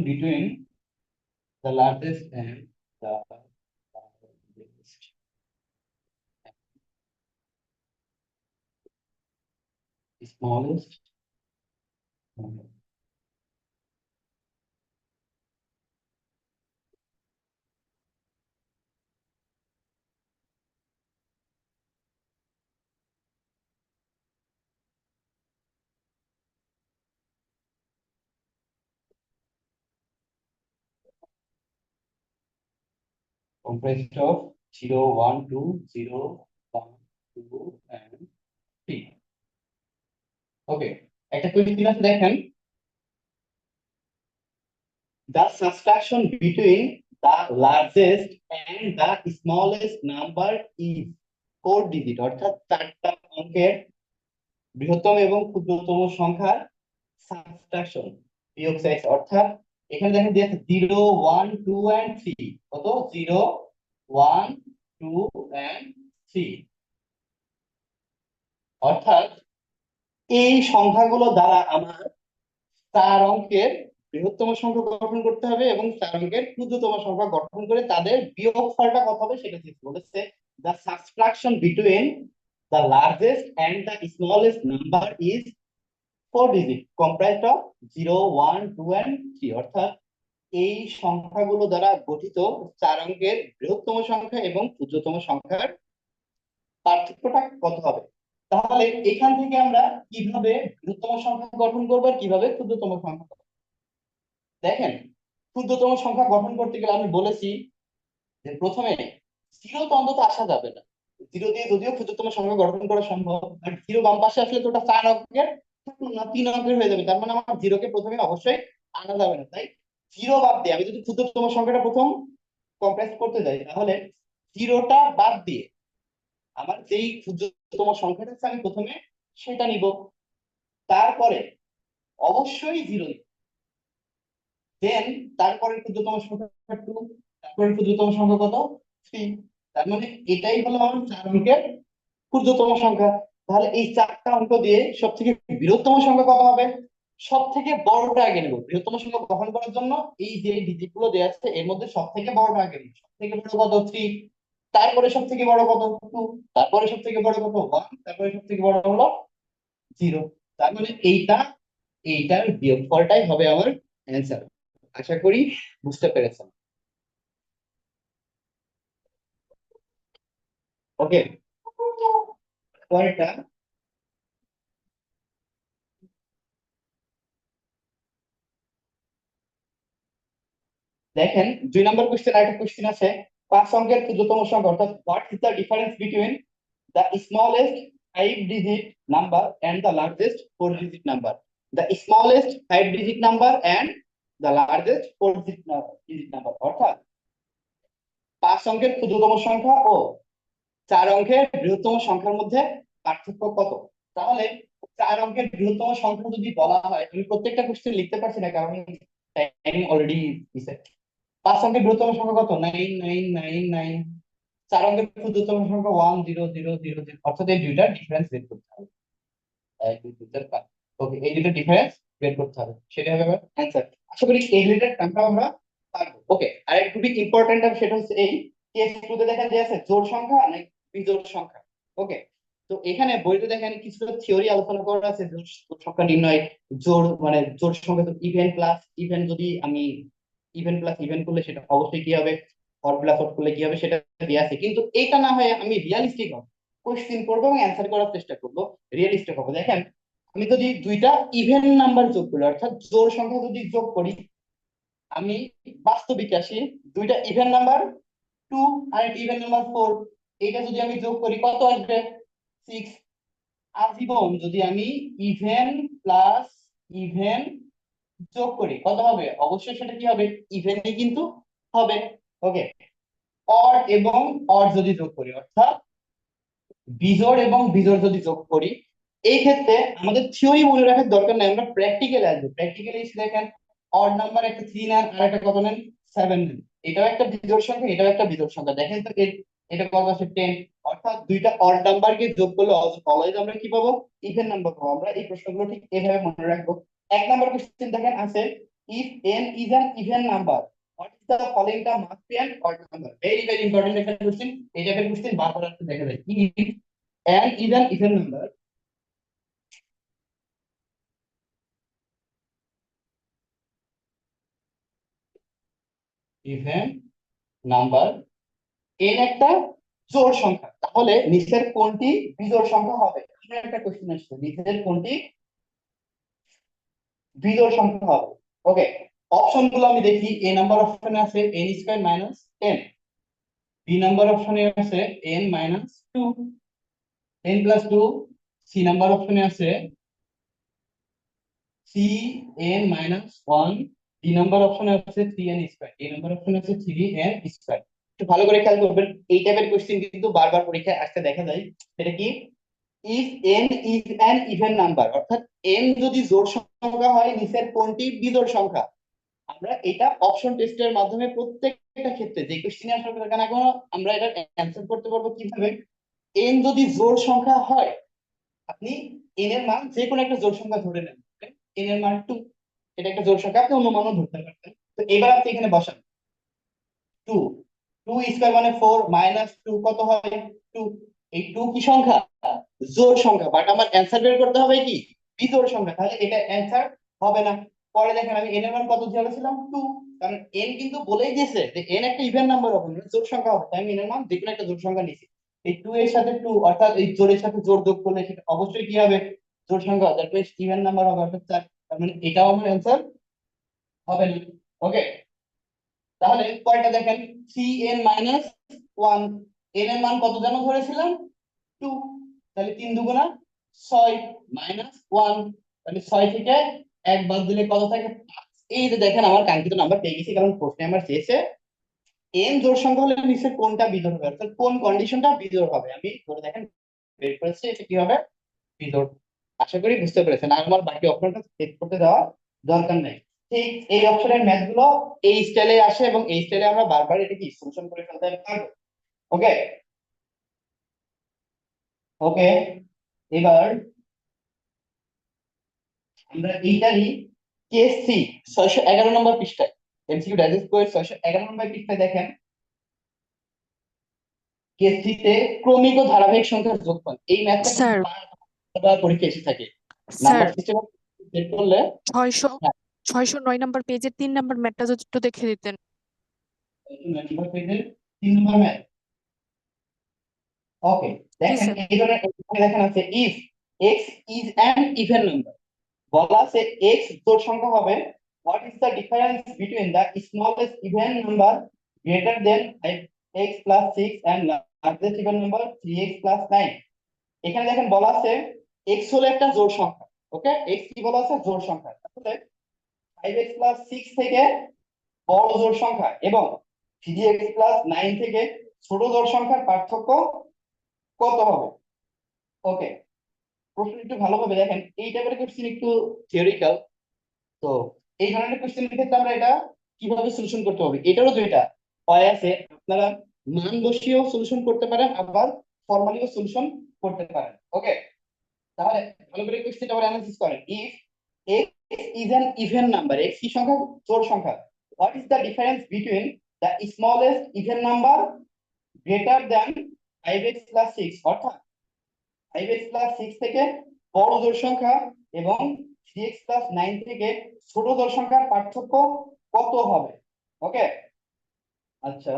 between the largest and the smallest number. Comprised of 0 1 2 0 1 2 and 3 ওকে একটা কোয়েশ্চেন আছে দেখেন the subtraction between the largest and the smallest number is 4 digit অর্থাৎ চারটা অঙ্কের বৃহত্তম এবং ক্ষুদ্রতম সংখ্যার সাবট্রাকশন বিয়োগ সাইজ অর্থাৎ এখানে দেখেন দিয়েছে 0 1 2 and 3 কত 0 1 2 and 3 অর্থাৎ এই সংখ্যাগুলো দ্বারা আমার 4 অঙ্কের বৃহত্তম সংখ্যা গঠন করতে হবে এবং 4 অঙ্কের ক্ষুদ্রতম সংখ্যা গঠন করে তাদের বিয়োগফলটা কত হবে সেটা দিতে বলেছে the subtraction between the largest and the smallest number is 4 digit comprised of 0 1 2 and 3 অর্থাৎ এই সংখ্যাগুলো দ্বারা গঠিত 4 অঙ্কের বৃহত্তম সংখ্যা এবং ক্ষুদ্রতম সংখ্যার পার্থক্যটা কত হবে তাহলে এখান থেকে আমরা কিভাবে বৃহত্তম সংখ্যা গঠন করব আর কিভাবে ক্ষুদ্রতম সংখ্যা গঠন করব? দেখেন ক্ষুদ্রতম সংখ্যা গঠন করতে গেলে আমি বলেছি যে প্রথমে 0 তো অন্তত আসা যাবে না 0 দিয়ে যদিও ক্ষুদ্রতম সংখ্যা গঠন করা সম্ভব বাট 0 বাম পাশে আসলে তো ওটা 4 অঙ্কের থাকলো না 3 অঙ্কের হয়ে যাবে তার মানে আমার 0 কে প্রথমে অবশ্যই আনা যাবে না তাই 0 বাদ দিয়ে আমি যদি ক্ষুদ্রতম সংখ্যাটা প্রথম কম্প্রেস করতে যাই তাহলে 0টা বাদ দিয়ে আমার যেই ক্ষুদ্রতম সংখ্যাটা আছে আমি প্রথমে সেটা নিব তারপরে অবশ্যই 0 দেন তারপরে ক্ষুদ্রতম সংখ্যা 2 তারপরে ক্ষুদ্রতম সংখ্যা কত 3 তার মানে এটাই হলো আমার 4 অঙ্কের ক্ষুদ্রতম সংখ্যা তাহলে এই 4টা অঙ্ক দিয়ে সবথেকে বৃহত্তম সংখ্যা কত হবে সবথেকে বড়টা আগে নেব বৃহত্তম সংখ্যা গঠন করার জন্য এই যে ডিজিট গুলো দেওয়া আছে এর মধ্যে সবথেকে বড়টা আগে নেব সবথেকে বড় কত 3 তারপরে সবথেকে বড় কত 2 তারপরে সবথেকে বড় কত 1 তারপরে সবথেকে বড় হলো 0 তার মানে এইটার বিয়োগফলটাই হবে আমার অ্যান্সার আশা করি বুঝতে পেরেছেন ওকে পরেরটা দেখেন 2 নম্বর কোশ্চেন আরেকটা কোশ্চেন আছে 5 অঙ্কের ক্ষুদ্রতম সংখ্যা অর্থাৎ what is the difference between the smallest 5 digit number and the largest 4 digit number the smallest 5 digit number and the largest 4 digit number অর্থাৎ 5 অঙ্কের ক্ষুদ্রতম সংখ্যা ও 4 অঙ্কের বৃহত্তম সংখ্যার মধ্যে পার্থক্য কত তাহলে 4 অঙ্কের বৃহত্তম সংখ্যা যদি বলা হয় আমি প্রত্যেকটা কোশ্চেন লিখতে পারছি না কারণ টাইম অলরেডি দিছে 5 অঙ্কের বৃহত্তম সংখ্যা কত 9999 4 অঙ্কের ক্ষুদ্রতম সংখ্যা 10000 অর্থাৎ এই দুইটার ডিফারেন্স বের করতে হবে 1 2 3 4 5 ওকে এই দুইটার ডিফারেন্স বের করতে হবে সেটা হবে আমার অ্যানসার আশা করি এই রিলেটেড টার্মটা আমরা পারবো ওকে আর একটু ইম্পর্টেন্ট টার্ম সেটা হচ্ছে এই কেস 2 তে দেখেন যে আছে জোড় সংখ্যা নাকি বিজোড় সংখ্যা ওকে তো এখানে বইতে দেখেন কিছু থিওরি আলোচনা করা আছে জোড় সংখ্যা নির্ণয় জোড় মানে জোড় সংখ্যা তো ইভেন প্লাস ইভেন যদি আমি ইভেন প্লাস ইভেন করলে সেটা অবশ্যই কি হবে অড প্লাস অড করলে কি হবে সেটা দেয়া আছে কিন্তু এটা না হয়ে আমি রিয়ালিস্টিক হব কোশ্চেন করবো এবং অ্যান্সার করার চেষ্টা করব রিয়ালিস্টিক হবো দেখেন আমি যদি দুইটা ইভেন নাম্বার যোগ করি অর্থাৎ জোড় সংখ্যা যদি যোগ করি আমি বাস্তবিক আসি দুইটা ইভেন নাম্বার 2 আর ইভেন নাম্বার 4 এটা যদি আমি যোগ করি কত আসবে 6 আজীবন যদি আমি ইভেন প্লাস ইভেন যোগ করি কত হবে অবশ্যই সেটা কি হবে ইভেনই কিন্তু হবে ওকে অড এবং অড যদি যোগ করি অর্থাৎ বিজোড় এবং বিজোড় যদি যোগ করি এই ক্ষেত্রে আমাদের থিওরি মনে রাখার দরকার নাই আমরা প্র্যাকটিক্যালি আসবো প্র্যাকটিক্যালি এসে দেখেন অড নাম্বার একটা 3 নেন আর একটা কত নেন 7 নেন এটাও একটা বিজোড় সংখ্যা এটাও একটা বিজোড় সংখ্যা দেখেন তো এটা কত আছে 10 অর্থাৎ দুইটা অড নাম্বারকে যোগ করলে অলওয়েজ আমরা কি পাবো ইভেন নাম্বার পাবো আমরা এই প্রশ্নগুলো ঠিক এভাবে মনে রাখবো এক নাম্বার কোশ্চেন দেখেন আছে if n is an even number what is the following term must be an odd number very important একটা কোশ্চেন এই টাইপের কোশ্চেন বারবার আসতে দেখা যায় if n is an even number even number n একটা জোড় সংখ্যা তাহলে নিচের কোনটি বিজোড় সংখ্যা হবে এখানে একটা কোশ্চেন আসছে নিচের কোনটি বিজোড় সংখ্যা হবে ওকে অপশন গুলো আমি দেখি a নাম্বার অপশনে আছে n² - 10 বি নাম্বার অপশনে আছে n-2, n+2। সি নাম্বার অপশনে আছে cn-1। ডি নাম্বার অপশনে আছে 3n²। ডি নাম্বার অপশনে আছে 3n²। একটু ভালো করে খেয়াল করবেন, এই টাইপের কোশ্চেন কিন্তু বারবার পরীক্ষায় আসতে দেখা যায়। সেটা কি, if n is an even number, অর্থাৎ n যদি জোড় সংখ্যা হয় নিচের কোনটি বিজোড় সংখ্যা। আমরা এটা অপশন টেস্টের মাধ্যমে প্রত্যেকটা ক্ষেত্রে যে কোশ্চেনে আসলে না কেন আমরা এটা অ্যান্সার করতে পারবো কিভাবে। n যদি জোড় সংখ্যা হয়, আপনি n এর মান যে কোনো একটা জোড় সংখ্যা ধরে নেন। n এর মান 2, এটা একটা জোড় সংখ্যা, আপনি অনুমানও ধরতে পারবেন। তো এবার আপনি এখানে বসান 2, 2² মানে 4, -2 কত হয় 2। এই 2 কি সংখ্যা, জোড় সংখ্যা, বাট আমার অ্যান্সার বের করতে হবে কি বিজোড় সংখ্যা, তাহলে এটা অ্যান্সার হবে না। পরে দেখেন আমি n এর মান কত ধরেছিলাম 2, কারণ n কিন্তু বলেই দিয়েছে যে n একটা ইভেন নাম্বার হবে, মানে জোড় সংখ্যা হবে, তাই আমি n এর মান যে কোনো একটা জোড় সংখ্যা নিয়েছি। এই 2 এর সাথে 2 অর্থাৎ এই জোড়ের সাথে জোড় যোগ করলে সেটা অবশ্যই কি হবে, জোড় সংখ্যা, দ্যাট মিন্স ইভেন নাম্বার হবে, অর্থাৎ 4। তার মানে এটাও আমার অ্যান্সার হবে না। ওকে, তাহলে পরেরটা দেখেন cn-1। n এর মান কত যেন ধরেছিলাম 2, তাহলে 3 দুগুণা 6 -1, তাহলে 6 থেকে 1 বাদ দিলে কত থাকে 5। এই যে দেখেন আমার কাঙ্ক্ষিত নাম্বার পেয়ে গেছি, কারণ প্রশ্নে আমার চেয়েছে n জোড় সংখ্যা হলে নিচে কোনটা বিজোড় হবে, অর্থাৎ কোন কন্ডিশনটা বিজোড় হবে। আমি ধরে দেখেন বের করেছি, এটা কি হবে বিজোড়। আশা করি বুঝতে পেরেছেন, আর আমার বাকি অপশনটা চেক করতে দেওয়ার দরকার নেই। ঠিক এই অপশনের ম্যাথ গুলো এই স্টাইলে আসে এবং এই স্টাইলে আমরা বারবার এটা কি সলিউশন করে ফেলতে পারবো। ওকে ওকে, এবার আমরা এইটারই কেস সি 611 নম্বর পৃষ্ঠায়, এমসিকিউ ডাইজেস্ট করে 611 নম্বর পৃষ্ঠায় দেখেন কেস সি তে ক্রমিক ও ধারাবাহিক সংখ্যার যোগফল। এই ম্যাথটা স্যার বারবার পরীক্ষা এসে থাকে নাম্বার স্যার সিস্টেম সেট করলে। 609 নাম্বার পেজের 3 নাম্বার ম্যাথটা যদি একটু দেখে দিতেন। নাম্বার পেজের 3 নম্বর ম্যাথ। ওকে, জি দেখেন স্যার। এই ধরনের এখানে দেখেন আছে if x is an even number, বলা আছে এক্স জোড় সংখ্যা হবে, what is the difference between the smallest even number greater than 5x+6 and largest even number 3x+9। এখানে দেখেন বলা আছে এক্স হলো একটা জোড় সংখ্যা। ওকে, এক্স কি বলা আছে, জোড় সংখ্যা, তাহলে 5x+6 থেকে বড় জোড় সংখ্যা এবং 3x+9 থেকে ছোট জোড় সংখ্যার পার্থক্য কত হবে। ওকে, প্রশ্ন একটু ভালোভাবে দেখেন, এই টাইপের কোশ্চেন একটু থিওরিক্যাল। তো এই ধরনের কোশ্চেনের ক্ষেত্রে আমরা এটা কিভাবে সলিউশন করতে হবে, এটারও দুইটা হয় আছে। আপনারা মান বসিয়েও সলিউশন করতে পারেন, আবার ফর্মালিও সলিউশন করতে পারেন। ওকে, তাহলে ভালো করে কোশ্চেনটা আবার অ্যানালাইসিস করেন। If x is an even number, x কি সংখ্যা, জোড় সংখ্যা, what is the difference between the smallest even number greater than 5x+6, অর্থাৎ 5x+6 থেকে বড় জোড় সংখ্যা এবং 3x+9 থেকে ছোট জোড় সংখ্যার পার্থক্য কত হবে। ওকে, আচ্ছা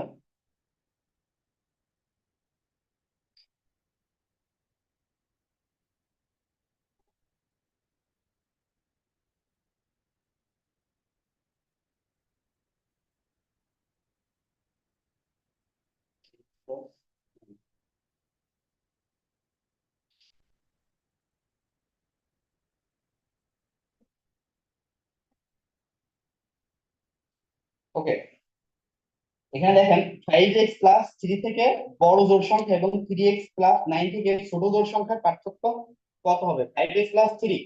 ওকে, এখানে দেখেন 5x+3 থেকে বড় জোড় সংখ্যা এবং 3x+9 থেকে ছোট জোড় সংখ্যার পার্থক্য কত হবে। 5x+3,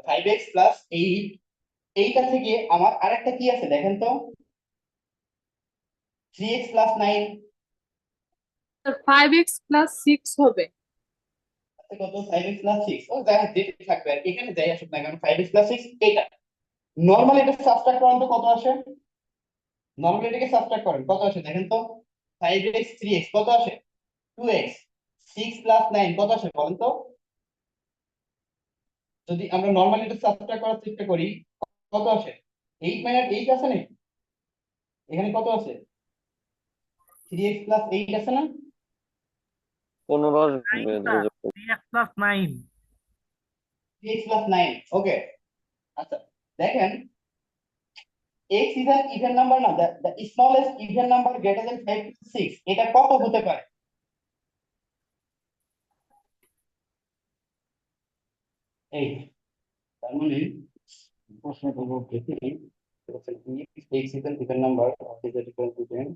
5x+8, এইটা থেকে আমার আরেকটা কি আছে দেখেন তো, 3x+9 5x+6 হবে। কত, 5x+6। ও যাই যেটা থাকবে আর কি, এখানে যাই আসুক না কারণ 5x+6 এটা নরমালি এটা সাবট্রাক্ট করেন তো কত আসে, নরমালি এটাকে সাবট্রাক্ট করেন কত আসে দেখেন তো, 5x 3x কত আসে 2x, 6+9 কত আসে বলেন তো। যদি আমরা নরমালি এটা সাবট্রাক্ট করার চেষ্টা করি কত আসে, 8 আছে না, এখানে কত আছে 3x+8 আছে না, 15 স্যার 3x+9। 3x+9। ওকে, আচ্ছা দেখেন x is an even number না, the smallest even number greater than 5 to 6, এটা কত হতে পারে? এই তার মানে প্রশ্ন করবো দেখি x is an even number of is equal to 10.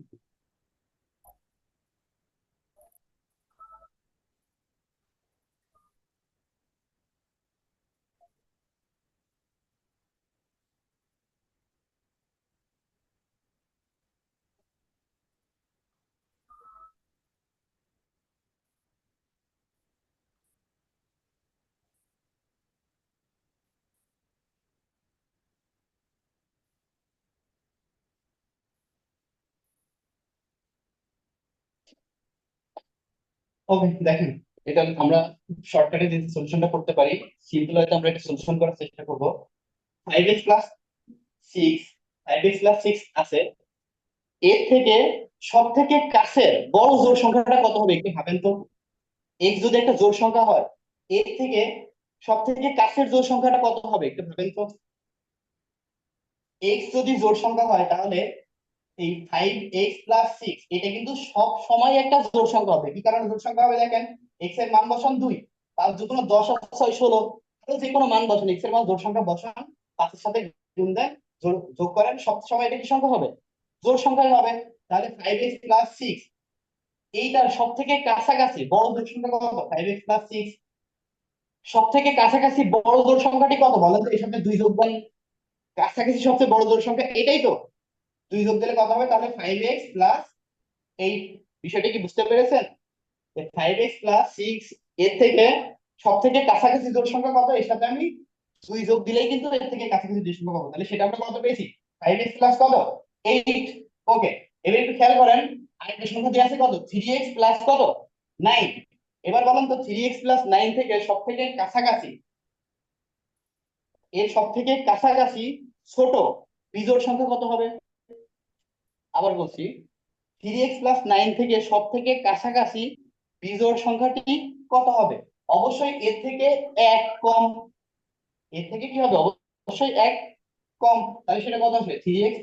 ওকে দেখেন, এটা আমরা শর্টকাটে যে সলিউশনটা করতে পারি, সিম্পল হয়তো আমরা এটা সলিউশন করার চেষ্টা করব। 5x প্লাস 6, 5x প্লাস 6 আছে, এর থেকে সব থেকে কাছের বড় জোড় সংখ্যাটা কত হবে একটু ভাবেন তো। x যদি একটা জোড় সংখ্যা হয়, এর থেকে সব থেকে কাছের জোড় সংখ্যাটা কত হবে একটু ভাবেন তো। x যদি জোড় সংখ্যা হয় তাহলে এই 5x প্লাস 6 এটা কিন্তু সব সময় একটা জোড় সংখ্যা হবে। কি কারণে জোড় সংখ্যা হবে দেখেন, x এর মান বসান 2, আর যে কোনো 10 আর 6 16, তাহলে যে কোনো মান বসান, x এর মান জোড় সংখ্যা বসান, 5 এর সাথে গুণ দেন, যোগ করেন, সব সময় এটা কি সংখ্যা হবে? জোড় সংখ্যাই হবে। তাহলে 5x প্লাস 6 এইটার সব থেকে কাছাকাছি বড় জোড় সংখ্যা কত? 5x প্লাস 6 সব থেকে কাছাকাছি বড় জোড় সংখ্যাটি কত বলেন তো, এর সাথে 2 যোগ দেন, কাছাকাছি সবচেয়ে বড় জোড় সংখ্যা এটাই তো, 2 যোগ দিলে কত হবে? তাহলে 5x প্লাস 8। বিষয়টা কি বুঝতে পেরেছেন? 5x প্লাস 6 এর থেকে সব থেকে কাছাকাছি জোড় সংখ্যা কত, এর সাথে আমি 2 যোগ দিলেই কিন্তু এর থেকে কাছাকাছি জোড় সংখ্যা পাবো। তাহলে সেটা আমরা কত পেয়েছি? 5x প্লাস কত? 8। ওকে, এবার একটু খেয়াল করেন, আরেকটা সংখ্যা দেওয়া আছে কত? 3x প্লাস কত? 9। এবার বলেন তো 3x প্লাস 9 থেকে সব থেকে কাছাকাছি, এর সব থেকে কাছাকাছি ছোট বিজোড় সংখ্যা কত হবে? আবার বলছি, 3x প্লাস 9 থেকে সব থেকে কাছাকাছি বিজোড় সংখ্যাটি কত হবে? অবশ্যই এর থেকে 1 কম। এর থেকে কি হবে? অবশ্যই 1 কম। তাহলে সেটা কত আসবে? 3x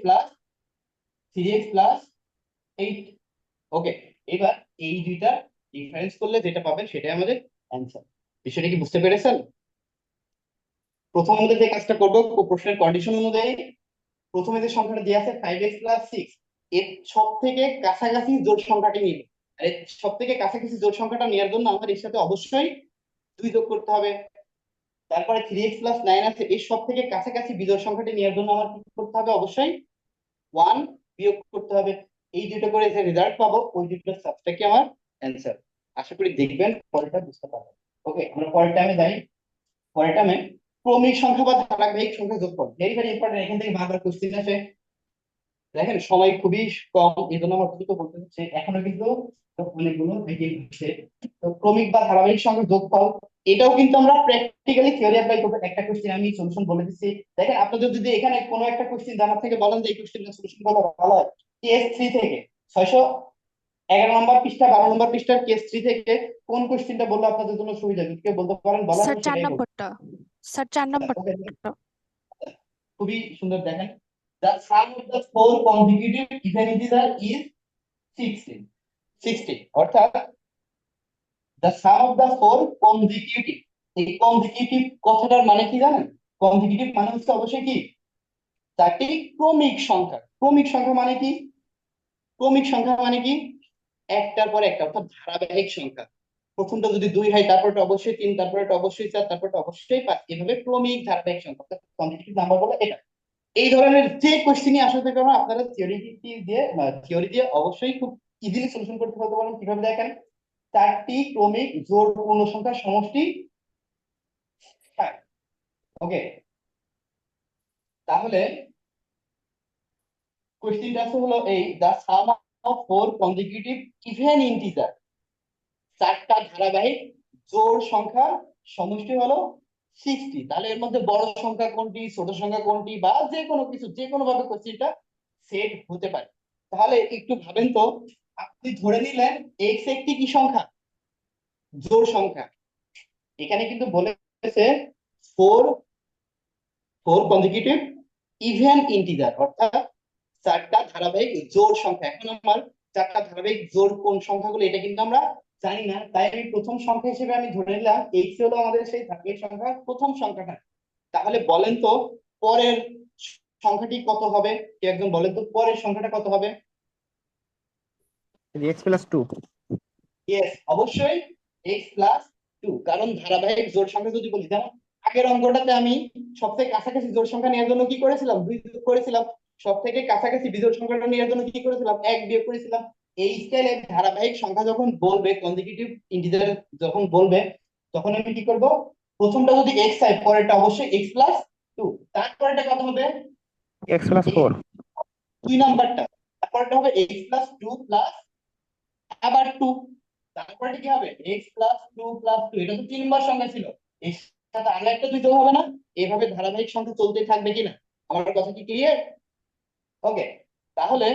plus 8। ওকে, এবার এই দুইটা ডিফারেন্স করলে যেটা পাবেন সেটাই আমাদের অ্যান্সার। বিষয়টা কি বুঝতে পেরেছেন? প্রথম আমাদের যে কাজটা করবো প্রশ্নের কন্ডিশন অনুযায়ী, প্রথমে যে সংখ্যাটা দেওয়া আছে 5x প্লাস 6, এর সব থেকে কাছাকাছি জোড় সংখ্যাটি নিব। আর এর সব থেকে কাছাকাছি জোড় সংখ্যাটা নেওয়ার জন্য আমার এর সাথে অবশ্যই 2 যোগ করতে হবে। তারপরে 3x প্লাস 9 আছে, এর সব থেকে কাছাকাছি বিজোড় সংখ্যাটি নেওয়ার জন্য আমার কি করতে হবে? অবশ্যই 1 বিয়োগ করতে হবে। এই দুটো করে যে রেজাল্ট পাবো ওই দুটোর সাবস্ট্রাক্টই আমার অ্যান্সার। আশা করি দেখবেন পরেরটা বুঝতে পারবেন। ওকে, আমরা পরের টাইমে যাই। পরের টাইমে ক্রমিক সংখ্যা বা ধারাবাহিক সংখ্যা যোগফল, ভেরি ভেরি ইম্পর্টেন্ট। এখান থেকে বারবার কোশ্চেন আসে। দেখেন সময় খুবই কম, এই জন্য আমার দ্রুত বলতে হচ্ছে, এখনো কিন্তু অনেকগুলো আছে। তো ক্রমিক বা ধারাবাহিক সংখ্যা যোগফল, এটাও কিন্তু আমরা প্র্যাকটিক্যালি থিওরি অ্যাপ্লাই করব। একটা কোশ্চেন আমি সলিউশন বলে দিচ্ছি। দেখেন আপনাদের যদি এখানে কোনো একটা কোশ্চেন জানার থেকে বলেন যে এই কোশ্চেনটা সলিউশন করা ভালো হয়, কেস 3 থেকে 611 নম্বর পৃষ্ঠা 12 নম্বর পৃষ্ঠার কেস 3 থেকে কোন কোশ্চেনটা বললে আপনাদের জন্য সুবিধা হবে কেউ বলতে পারেন, বলার স্যার আমি 4 সেটাই বলবো। নম্বরটা, স্যার 4 নম্বরটা। খুবই সুন্দর। দেখেন, the sum of the four consecutive even integer is 60 অর্থাৎ the sum of the four consecutive, এই consecutive কথাটার মানে কি জানেন? consecutive মানে হচ্ছে অবশ্যই কি চারটি ক্রমিক সংখ্যা। ক্রমিক সংখ্যা মানে কি? ক্রমিক সংখ্যা মানে কি একটার পর একটা, অর্থাৎ ধারাবাহিক সংখ্যা। প্রথমটা যদি 2 হয়, তারপরটা অবশ্যই 3, তারপরটা অবশ্যই 4, তারপরটা অবশ্যই 5, এভাবে ক্রমিক ধারাবাহিক সংখ্যা, অর্থাৎ consecutive নাম্বার বলে এটা। এই ধরনের যে কোশ্চেনই আসতে পারে আপনারা থিওরি দিয়ে অবশ্যই খুব ইজিলি সলিউশন করতে পারতে পারেন। কিভাবে দেখেন, চারটি ক্রমিক জোড় পূর্ণ সংখ্যার সমষ্টি 60। ওকে, তাহলে কোশ্চেনটা হলো এই, the sum of four consecutive even integer, চারটা ধারাবাহিক জোড় সংখ্যার সমষ্টি হলো 60। তাহলে এর মধ্যে বড় সংখ্যা কোনটি, ছোট সংখ্যা কোনটি, বা যে কোনো কিছু যে কোনো ভাবে কোশ্চেনটা সেট হতে পারে। তাহলে একটু ভাবেন তো, আপনি ধরে নিলেন x একটি কি সংখ্যা? জোড় সংখ্যা। এখানে কিন্তু বলেছে ফোর কনজিকিউটিভ ইভেন ইন্টিজার, অর্থাৎ চারটা ধারাবাহিক জোড় সংখ্যা। এখন আমার চারটা ধারাবাহিক জোড় কোন সংখ্যাগুলো এটা কিন্তু আমরা জানি না, তাই আমি প্রথম সংখ্যা হিসেবে আমি ধরে নিলাম এইচ হলো আমাদের সেই ধারাবাহিক সংখ্যার প্রথম সংখ্যাটা। তাহলে বলেন তো পরের সংখ্যাটি কত হবে? কেউ একজন বলেন তো পরের সংখ্যাটা কত হবে? x+2। ইয়েস, অবশ্যই x+2, কারণ ধারাবাহিক জোড় সংখ্যা যদি বলি, যেমন আগের অঙ্কটাতে আমি সবথেকে কাছাকাছি জোড় সংখ্যা নেওয়ার জন্য কি করেছিলাম? 2 যোগ করেছিলাম। সব থেকে কাছাকাছি বিজোড় সংখ্যাটা নেওয়ার জন্য কি করেছিলাম? 1 বিয়োগ করেছিলাম। এই স্টাইলে ধারাবাহিক সংখ্যা যখন বলবে, কনজিকিউটিভ ইন্টিজার যখন বলবে, তখন আমি কি করব? প্রথমটা যদি x হয়, পরেরটা অবশ্যই x+2, তারপরেটা কত হবে? x+4। 2 নাম্বারটা, তারপরটা হবে x+2 প্লাস আবার 2, তারপরে কি হবে? x+2 + 2, এটা তো 3 বার সংখ্যা ছিল, এর সাথে আরো একটা 2 যোগ হবে না? এভাবে ধারাবাহিক সংখ্যা চলতে থাকবে কিনা? আমার কথা কি ক্লিয়ার? ওকে, তাহলে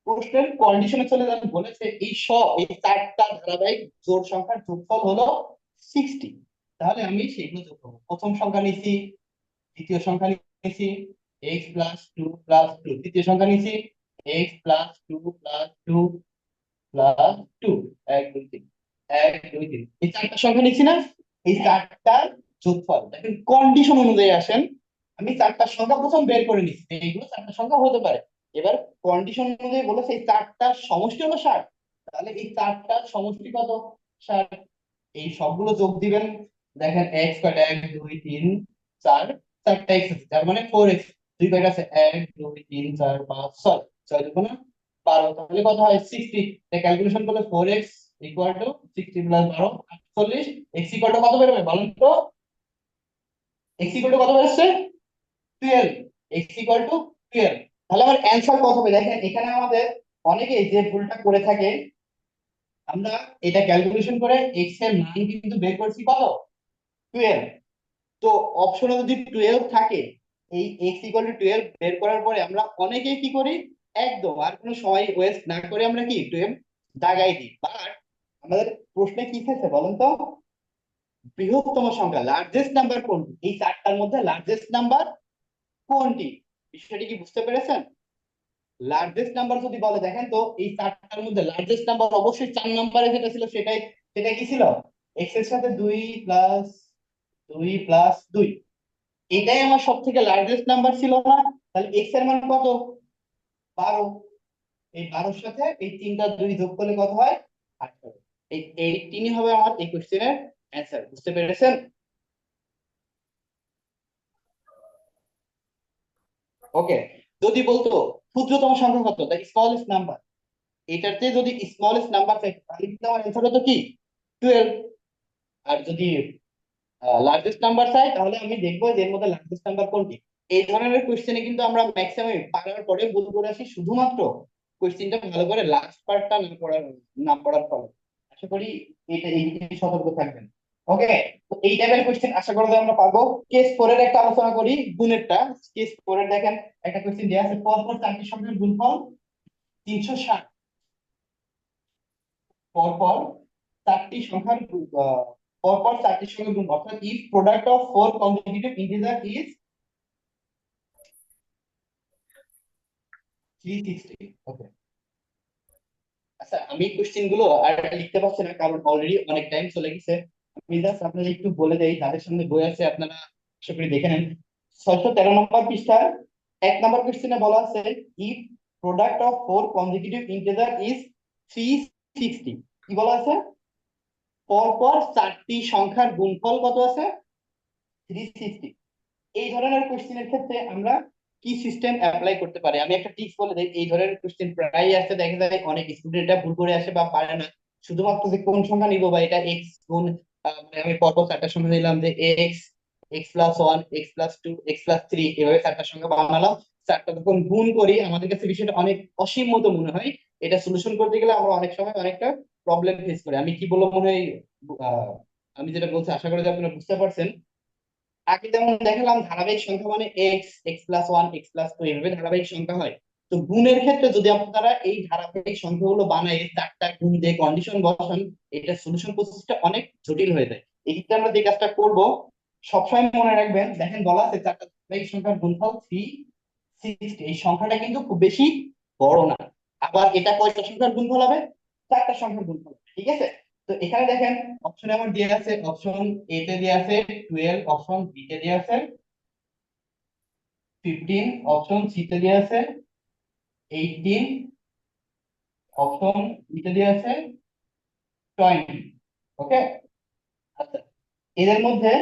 প্রশ্নের কন্ডিশনে চলে যান। বলেছে এই চারটা ধারাবাহিক জোড় সংখ্যার যোগফল হলো 60। তাহলে আমি সেগুলো যোগ করবো। প্রথম সংখ্যা নিছি, দ্বিতীয় সংখ্যা নিছি x+2 + 2, তৃতীয় সংখ্যা নিছি x+2 + 2 +2, 1 2 3, 1 2 3, এই চারটা সংখ্যা নিচ্ছি না? এই চারটার যোগফল দেখেন, কন্ডিশন অনুযায়ী আসেন। আমি চারটা সংখ্যা প্রথম বের করে নিচ্ছি, এইগুলো চারটা সংখ্যা হতে পারে। এবার কন্ডিশন অনুযায়ী বলেছে এই চারটার সমষ্টি হলো 60। তাহলে এই চারটার সমষ্টি কত? 60। এই সবগুলো যোগ দিবেন। দেখেন x কয়টা? 1 2 3 4, চারটা x আছে, তার মানে 4x। দুই কয়টা আছে? 1 2 3 4 5 6, 6 দুগুণ 12, তাহলে কত হয়? 60। ক্যালকুলেশন করলে 4x = 60 + 12 48। x = কত বেরোবে বলেন তো? x = কত বেরোচ্ছে? 12। x = 12। তাহলে আমার অ্যান্সার কত হবে? দেখেন এখানে আমাদের অনেকেই যে ভুলটা করে থাকে, আমরা এটা ক্যালকুলেশন করে x এর মান কিন্তু বের করছি কত? 12। তো অপশনে যদি 12 থাকে, এই x = 12 বের করার পরে আমরা অনেকেই কি করি, একদম আর কোনো সময় ওয়েস্ট না করে আমরা কি 12 দাগাই দিই। বাট আমাদের প্রশ্নে কি থাকছে বলেন তো? বৃহত্তম সংখ্যা, লার্জেস্ট নাম্বার কোনটি? এই চারটার মধ্যে লার্জেস্ট নাম্বার কোনটি? বিষয়টি কি বুঝতে পেরেছেন? লার্জেস্ট নাম্বার যদি বলে, দেখেন তো এই চারটার মধ্যে লার্জেস্ট নাম্বার অবশ্যই 4 নম্বরে যেটা ছিল সেটাই কি ছিল? x এর সাথে 2 + 2 + 2, এটাই আমার সব থেকে লার্জেস্ট নাম্বার ছিল না? তাহলে x এর মান কত? 12। এই 12 এর সাথে এই তিনটা 2 যোগ করলে কত হয়? 8 হবে। এই 18 হবে আমার এই কোশ্চেনের অ্যান্সার। বুঝতে পেরেছেন? ওকে, যদি বলতো ক্ষুদ্রতম সংখ্যা কত, দ্য স্মলেস্ট নাম্বার, এটাতে যদি স্মলেস্ট নাম্বার থাকে তাহলে কিন্তু আমার অ্যান্সার হতো কি 12। আর যদি লার্জেস্ট নাম্বার চাই, তাহলে আমি দেখবো যে এর মধ্যে লার্জেস্ট নাম্বার কোনটি। এই ধরনের কোশ্চেনে কিন্তু আমরা ম্যাক্সিমাম পারার পরে ভুল করে আসি, শুধুমাত্র কোশ্চেনটা ভালো করে লাস্ট পার্টটা না পড়ার ফলে। আশা করি এই দিকে সতর্ক থাকবেন। ওকে, তো এই টাইপের কোশ্চেন আশা করি আমরা পাবো। কেস 4 এর একটা আলোচনা করি, গুণেরটা। কেস 4 এর দেখেন একটা কোশ্চেন দেয়া আছে, পরপর চারটি সংখ্যার গুণফল 360। পরপর চারটি সংখ্যার পরপর চারটি সংখ্যার গুণ, অর্থাৎ if product of 4 consecutive integer is 360। ওকে, আচ্ছা আমি কোশ্চেন গুলো আর লিখতে পারছি না, কারণ অলরেডি অনেক টাইম চলে গেছে। আমি জাস্ট আপনাদের একটু বলে দেই, যাদের সামনে বই আছে আপনারা আশা করি দেখে নেন। 613 নম্বর পৃষ্ঠার 1 নম্বর কোশ্চেনে বলা আছে if product of 4 consecutive integer is 360। কি বলা আছে? পরপর চারটি সংখ্যার গুণফল কত আছে? 360। এই ধরনের কোশ্চেনের ক্ষেত্রে আমরা কি সিস্টেম অ্যাপ্লাই করতে পারি? আমি একটা টিপস বলে দিই। এই ধরনের কোশ্চেন প্রায়ই আসতে দেখা যায়, অনেক স্টুডেন্ট এটা ভুল করে আসে বা পারে না। শুধুমাত্র যে কোন সংখ্যা নিব, বা এটা এক্স গুণ মানে আমি পরপর চারটা সংখ্যা নিলাম, যে এক্স, x+1, x+2, x+3, এভাবে চারটা সংখ্যা বানালাম। চারটা যখন গুণ করি আমাদের কাছে বিষয়টা অনেক অসীম মতো মনে হয়। এটা সলিউশন করতে গেলে আমরা অনেক সময় অনেকটা প্রবলেম ফেস করি। আমি কি বলবো মনে হয়, আহ, আমি যেটা বলছি আশা করি যে আপনারা বুঝতে পারছেন। আগে যেমন দেখালাম ধারাবাহিক সংখ্যা মানে x+1, x+2, এইভাবে ধারাবাহিক সংখ্যা হয়। তো গুণের ক্ষেত্রে যদি আপনারা এই ধারাবাহিক সংখ্যাগুলো বানায় চারটা গুণ দিয়ে কন্ডিশন বসান, এটা সলিউশন প্রসেসটা অনেক জটিল হয়ে যায়। এই ক্ষেত্রে আমরা যে কাজটা করব, সবসময় মনে রাখবেন, দেখেন বলা আছে চারটা ধারাবাহিক সংখ্যার গুণফল 60, এই সংখ্যাটা কিন্তু খুব বেশি বড় না। আবার এটা কয়টা সংখ্যার গুণফল হবে? 4টা সংখ্যার গুণফল হবে, ঠিক আছে? তো এখানে দেখেন অপশনে আমার দিয়ে আছে, অপশন এ তে দিয়ে আছে 12, অপশন বি তে দিয়ে আছে 15, অপশন সি তে দিয়ে আছে 18, অপশন বি তে দিয়ে আছে 20। ওকে, আচ্ছা, এদের মধ্যে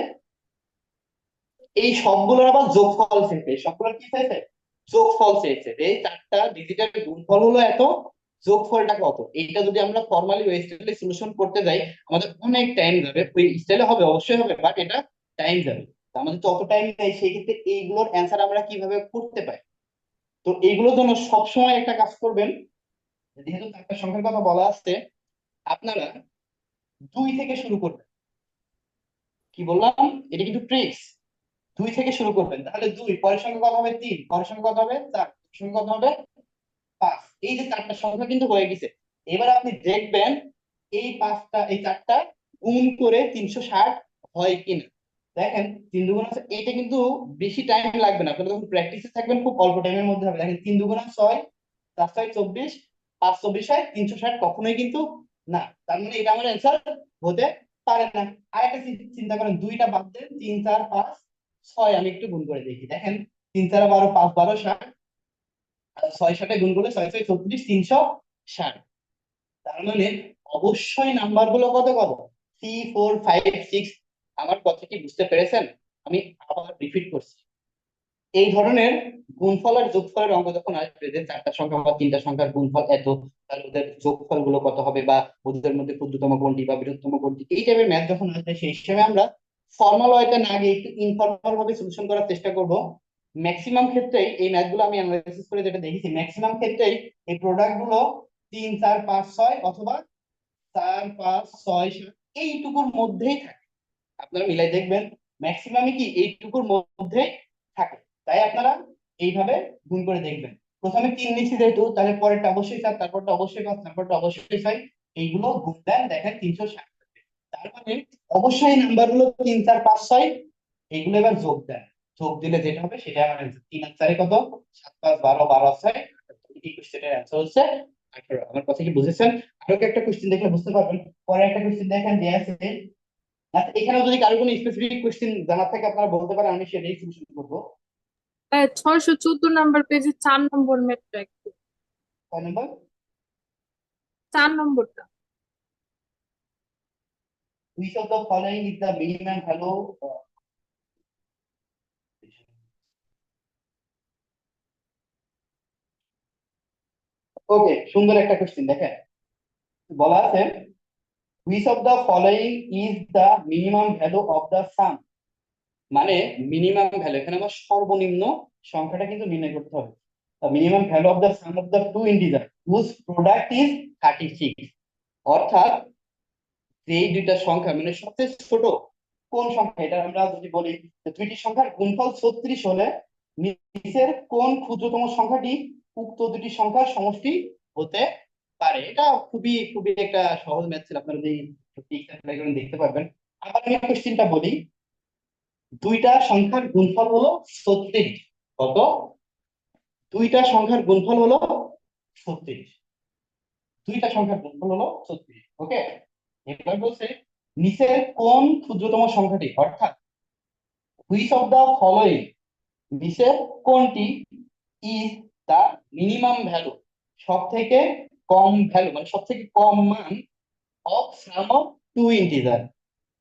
এই সবগুলোর আবার যোগফল চেয়েছে, সবগুলোর কি চাইছে? যোগফল চেয়েছে। এই 4টা ডিজিটের গুণফল হলো এত, যোগফলটা কত। এইটা যদি আমরা ফর্মালি ওই স্টাইলে সলিউশন করতে যাই আমাদের অনেক টাইম যাবে। ওই স্টাইলে হবে, অবশ্যই হবে, বাট এটা টাইম যাবে। তো আমাদের তত টাইম নেই, সেই ক্ষেত্রে এইগুলোর অ্যান্সার আমরা কিভাবে করতে পারি? তো এইগুলোর জন্য সবসময় একটা কাজ করবেন, যেহেতু 4টা সংখ্যার কথা বলা আসছে, আপনারা 2 থেকে শুরু করবেন। কি বললাম? এটা কিন্তু ট্রিক্স। 2 থেকে শুরু করবেন, তাহলে 2 পরের সঙ্গে কত হবে? 3 পরের সঙ্গে কত হবে? 4 সঙ্গে কত হবে? 5। এই যে 4টা সংখ্যা কিন্তু হয়ে গেছে। এবার আপনি দেখবেন এই 5টা এই 4টা গুণ করে 360 হয় কিনা। দেখেন 3 দুগুণ আছে, এটা কিন্তু বেশি টাইম লাগবে না, আপনারা যখন প্র্যাকটিসে থাকবেন খুব অল্প টাইমের মধ্যে হবে। দেখেন 3 দুগুণ 6, 4 6 24, 5 24 হয় 360 কখনোই কিন্তু না। তার মানে এটা আমার অ্যান্সার হতে পারে না। আর একটা চিন্তা করেন, 2টা বাদ দেন, 3 4 5 6, আমি একটু গুণ করে দেখি। দেখেন 3 4 12, 5 12 60, 6 সাথে গুণ করলে 6 6 34, 360। তার মানে অবশ্যই নাম্বার গুলো কত কত? 3 4 5 6। আমার কথা কি বুঝতে পেরেছেন? আমি আবার রিপিট করছি, এই ধরনের গুণফল আর যোগফলের অঙ্ক যখন আসবে, যে 4টা সংখ্যা বা 3টা সংখ্যার গুণফল এত, তাহলে ওদের যোগফল গুলো কত হবে, বা ওদের মধ্যে ক্ষুদ্রতম কোনটি বা বৃহত্তম কোনটি, এই টাইপের ম্যাথ যখন আসবে, সেই হিসেবে আমরা ফর্মাল ওয়েতে না গিয়ে একটু ইনফর্মাল ভাবে সলিউশন করার চেষ্টা করব। ম্যাক্সিমাম ক্ষেত্রেই এই ম্যাথ গুলো আমি অ্যানালাইসিস করে যেটা দেখেছি, ম্যাক্সিমাম ক্ষেত্রেই এই প্রোডাক্ট গুলো 3 4 5 6 অথবা 4 5 6 7 এইটুকুর মধ্যেই থাকে। আপনারা মিলাই দেখবেন ম্যাক্সিমামই কি এইটুকুর মধ্যেই থাকে। তাই আপনারা এইভাবে গুণ করে দেখবেন। প্রথমে 3 নিচ্ছি যেহেতু, তাহলে পরেরটা অবশ্যই 4, তারপরটা অবশ্যই 5, তারপরটা অবশ্যই 6, এইগুলো গুণ দেন, দেখেন 360 থাকবে। তার মানে অবশ্যই নাম্বার গুলো 3 4 5 6, এইগুলো এবার যোগ দেন। যোগ দিলে যেটা হবে সেটা আমার অ্যান্সার। 3 আর 4 কত? 7 5 12 12 6, 21, এর অ্যান্সার হচ্ছে 18। আমার কথা কি বুঝেছেন? আরো একটা কোশ্চেন দেখলে বুঝতে পারবেন। পরে একটা কোশ্চেন দেখেন যে আছে, আচ্ছা এখানেও যদি কারো কোনো স্পেসিফিক কোশ্চেন জানার থাকে আপনারা বলতে পারেন, আমি সেটাই সলিউশন করবো। 614 পেজে 4 নম্বর ম্যাথটা একটু, কয় নম্বর? 4 নম্বরটা। Which of the following is the minimum value? ওকে, সুন্দর একটা কোশ্চেন। দেখেন বলা আছে which of the following is the minimum value of the sum, মানে মিনিমাম ভ্যালু, এখানে আমার সর্বনিম্ন সংখ্যাটা কিন্তু নির্ণয় করতে হবে। Minimum value of the sum of the two integer whose product is 36। অর্থাৎ এই দুইটা সংখ্যা মানে সবচেয়ে ছোট কোন সংখ্যা, এটা আমরা যদি বলি যে দুইটি সংখ্যার গুণফল 36 হলে নিচের কোন ক্ষুদ্রতম সংখ্যাটি উক্ত দুটি সংখ্যার সমষ্টি হতে পারে। এটা খুবই খুবই একটা সহজ ম্যাথ ছিল, আপনারা যদি অ্যাপ্লাই করেন দেখতে পারবেন। আবার আমি কোশ্চেনটা বলি, দুইটা সংখ্যার গুণফল হলো 36। কত? দুইটা সংখ্যার গুণফল হলো 36। দুইটা সংখ্যার গুণফল হলো 36। ওকে, এবার বলছে নিচের কোন ক্ষুদ্রতম সংখ্যাটি, অর্থাৎ হুইচ অফ দা ফলোইং, নিচের কোনটি ইজ দা মিনিমাম ভ্যালু, সব থেকে কম ভ্যালু মানে সব থেকে কম মান of sum of two integer,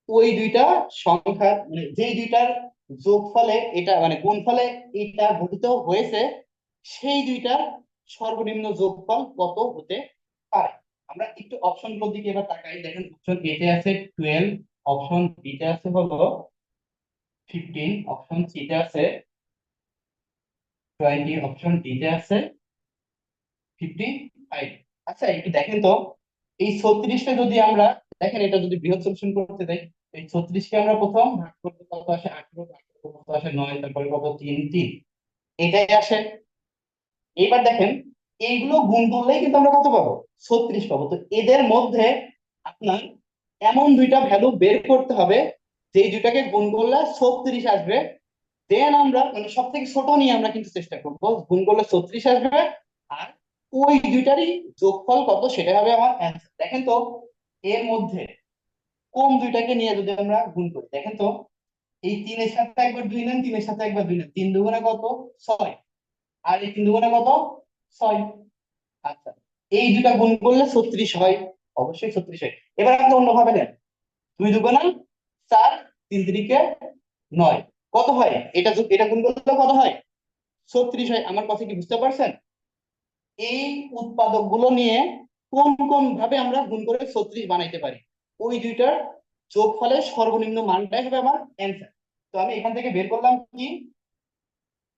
ওই দুইটা সংখ্যা মানে যেই দুইটার যোগফলে এটা মানে গুণফলে এটা গঠিত হয়েছে, সেই দুইটার সর্বনিম্ন যোগফল কত হতে পারে। আমরা একটু অপশন গুলোর দিকে এবার তাকাই। দেখেন অপশন এ তে আছে 12, অপশন বি তে আছে হলো 15, অপশন সি তে আছে 20, অপশন ডি তে আছে 55। আচ্ছা একটু দেখেন তো, এই 36টা যদি আমরা দেখেন, এটা যদি বৃহৎ সলিউশন করতে যাই, এই 36কে আমরা প্রথম ভাগ করতে কত আসে? 18, কত আসে? 9, তারপরে কত? 3 3, এটাই আসে। এইবার দেখেন এইগুলো গুণ করলেই কিন্তু আমরা কত পাবো? 36 পাবো। তো এদের মধ্যে আপনার এমন দুইটা ভ্যালু বের করতে হবে যেই দুইটাকে গুণ করলে 36 আসবে, দেন আমরা মানে সব থেকে ছোট নিয়ে আমরা কিন্তু চেষ্টা করবো, গুণ করলে 36 আসবে, আর ওই দুইটারই যোগফল কত সেটা হবে আমার অ্যান্সার। দেখেন তো এর মধ্যে কোন দুইটাকে নিয়ে যদি আমরা গুণ করি, দেখেন তো এই 3-এর সাথে একবার 2 নেন, 3-এর সাথে একবার 2 নেন, 3 দুগুণে কত 6, আর এই 3 দুগুণে কত 6। আচ্ছা, এই দুটা গুণ করলে 36 হয়, অবশ্যই 36 হয়। এবার আপনি অন্যভাবে নেন, 2 দুগুণে 4, 3 তিরিকে 9, কত হয় এটা এটা গুণ করলে কত হয় 36 হয়। আমার কথা কি বুঝতে পারছেন? এই উৎপাদক গুলো নিয়ে কোন কোন ভাবে আমরা গুণ করে 36 বানাইতে পারি, ওই দুইটার যোগফলের সর্বনিম্ন মানটাই হবে আমার অ্যান্সার। তো আমি এখান থেকে বের করলাম কি,